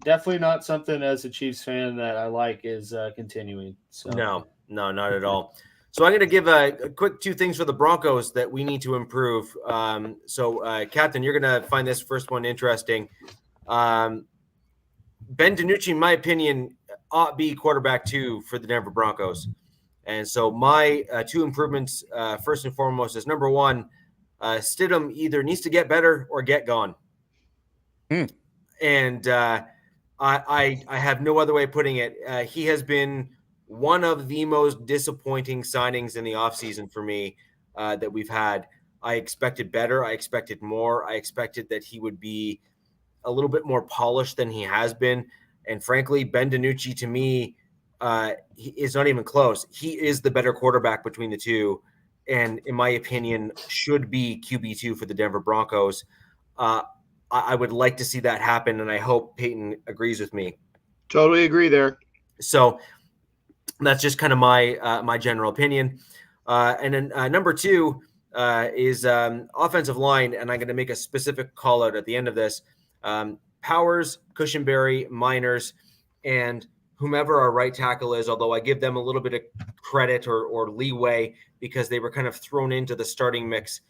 definitely not something as a Chiefs fan that I like is continuing. So no, not at all. So I'm going to give a quick 2 things for the Broncos that we need to improve. Captain, you're going to find this first one interesting. Ben DiNucci, in my opinion, ought to be quarterback 2 for the Denver Broncos. And so my 2 improvements, first and foremost, is number 1, Stidham either needs to get better or get gone. And I have no other way of putting it. He has been one of the most disappointing signings in the offseason for me that we've had. I expected better. I expected more. I expected that he would be a little bit more polished than he has been. And frankly, Ben DiNucci, to me, he is not even close. He is the better quarterback between the two, and in my opinion, should be QB2 for the Denver Broncos. I would like to see that happen, and I hope Peyton agrees with me. Totally agree there. So that's just kind of my general opinion. And then number two is offensive line, and I'm going to make a specific call out at the end of this. Powers, Cushenberry, Miners, and whomever our right tackle is, although I give them a little bit of credit or leeway because they were kind of thrown into the starting mix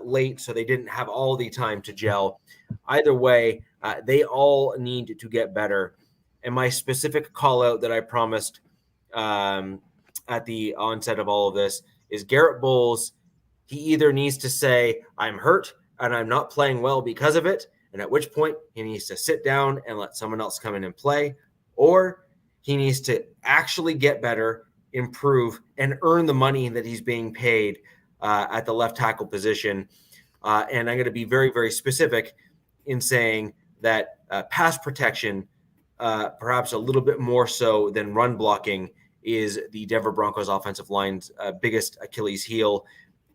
late, so they didn't have all the time to gel. Either way, they all need to get better. And my specific call out that I promised at the onset of all of this is Garrett Bowles. He either needs to say, I'm hurt and I'm not playing well because of it, and at which point he needs to sit down and let someone else come in and play, or he needs to actually get better, improve, and earn the money that he's being paid at the left tackle position. And I'm going to be very, very specific in saying that pass protection, perhaps a little bit more so than run blocking, is the Denver Broncos offensive line's biggest Achilles heel,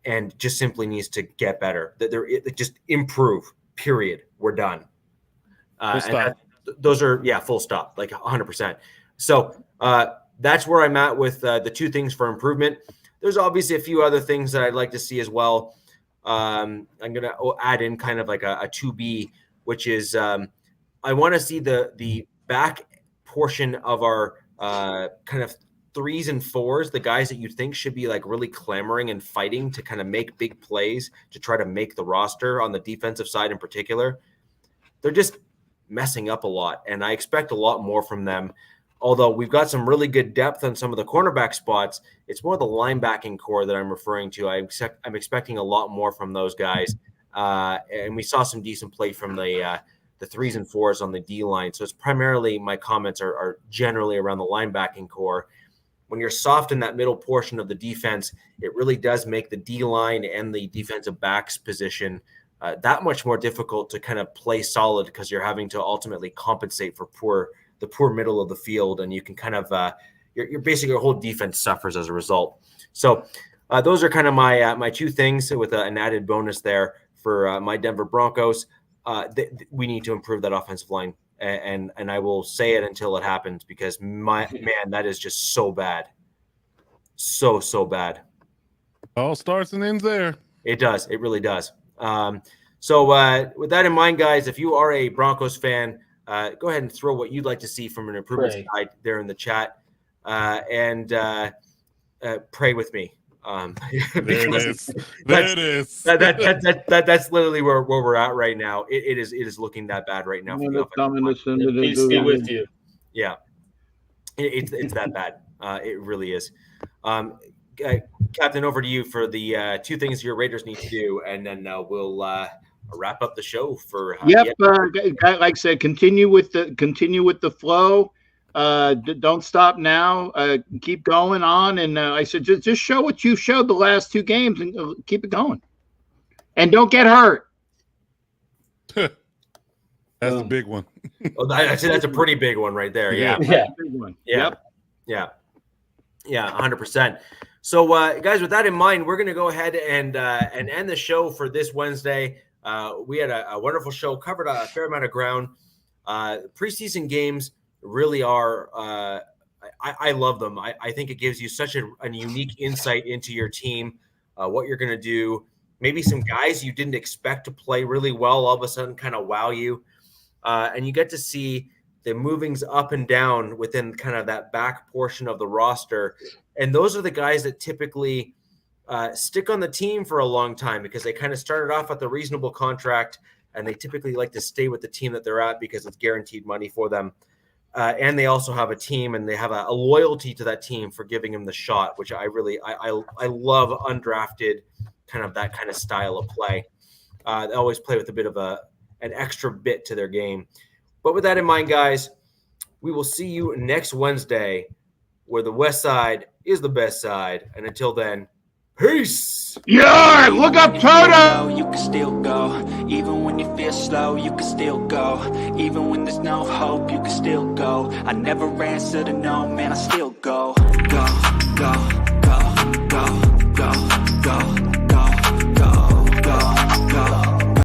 and just simply needs to get better. That just improve. Period. We're done. Those are full stop, like 100%. So that's where I'm at with the two things for improvement. There's obviously a few other things that I'd like to see as well. I'm going to add in kind of like a 2B, which is I want to see the back portion of our kind of 3s and 4s, the guys that you think should be like really clamoring and fighting to kind of make big plays to try to make the roster on the defensive side in particular. They're just messing up a lot, and I expect a lot more from them. Although we've got some really good depth on some of the cornerback spots, it's more the linebacking core that I'm referring to. I'm expecting a lot more from those guys, and we saw some decent play from the 3s and 4s on the D line. So it's primarily, my comments are generally around the linebacking core. When you're soft in that middle portion of the defense, it really does make the D line and the defensive backs position that much more difficult to kind of play solid, because you're having to ultimately compensate for the poor middle of the field, and you can kind of your basically your whole defense suffers as a result. So those are kind of my two things with an added bonus there for my Denver Broncos. We need to improve that offensive line, and I will say it until it happens, because man, that is just so bad, so bad. All starts and ends there. It does. It really does. So with that in mind, guys, if you are a Broncos fan, go ahead and throw what you'd like to see from an improvement side there in the chat, and pray with me. There it is. There it is. That's literally where we're at right now. It is looking that bad right now. Peace be with you. Yeah, it's that bad. It really is. Captain, over to you for the two things your Raiders need to do, and then we'll wrap up the show for. Like I said, continue with the flow. Don't stop now. Keep going on, and I said just show what you showed the last two games, and keep it going, and don't get hurt. That's a big one. That's a pretty big one right there. Yeah. Big one. Yeah. 100%. So, guys, with that in mind, we're going to go ahead and end the show for this Wednesday. We had a wonderful show, covered a fair amount of ground. Preseason games really are I love them. I think it gives you such a unique insight into your team, what you're going to do. Maybe some guys you didn't expect to play really well all of a sudden kind of wow you, and you get to see the movings up and down within kind of that back portion of the roster. And those are the guys that typically stick on the team for a long time, because they kind of started off with a reasonable contract, and they typically like to stay with the team that they're at because it's guaranteed money for them. And they also have a team, and they have a loyalty to that team for giving them the shot, which I love undrafted, kind of that kind of style of play. They always play with a bit of an extra bit to their game. But with that in mind, guys, we will see you next Wednesday where the West Side is the best side. And until then, peace. Yeah, look up Toto. You can still go, even when you feel slow, you can still go, even when there's no hope, you can still go. I never answer to no, man, I still go, go, go, go, go, go, go.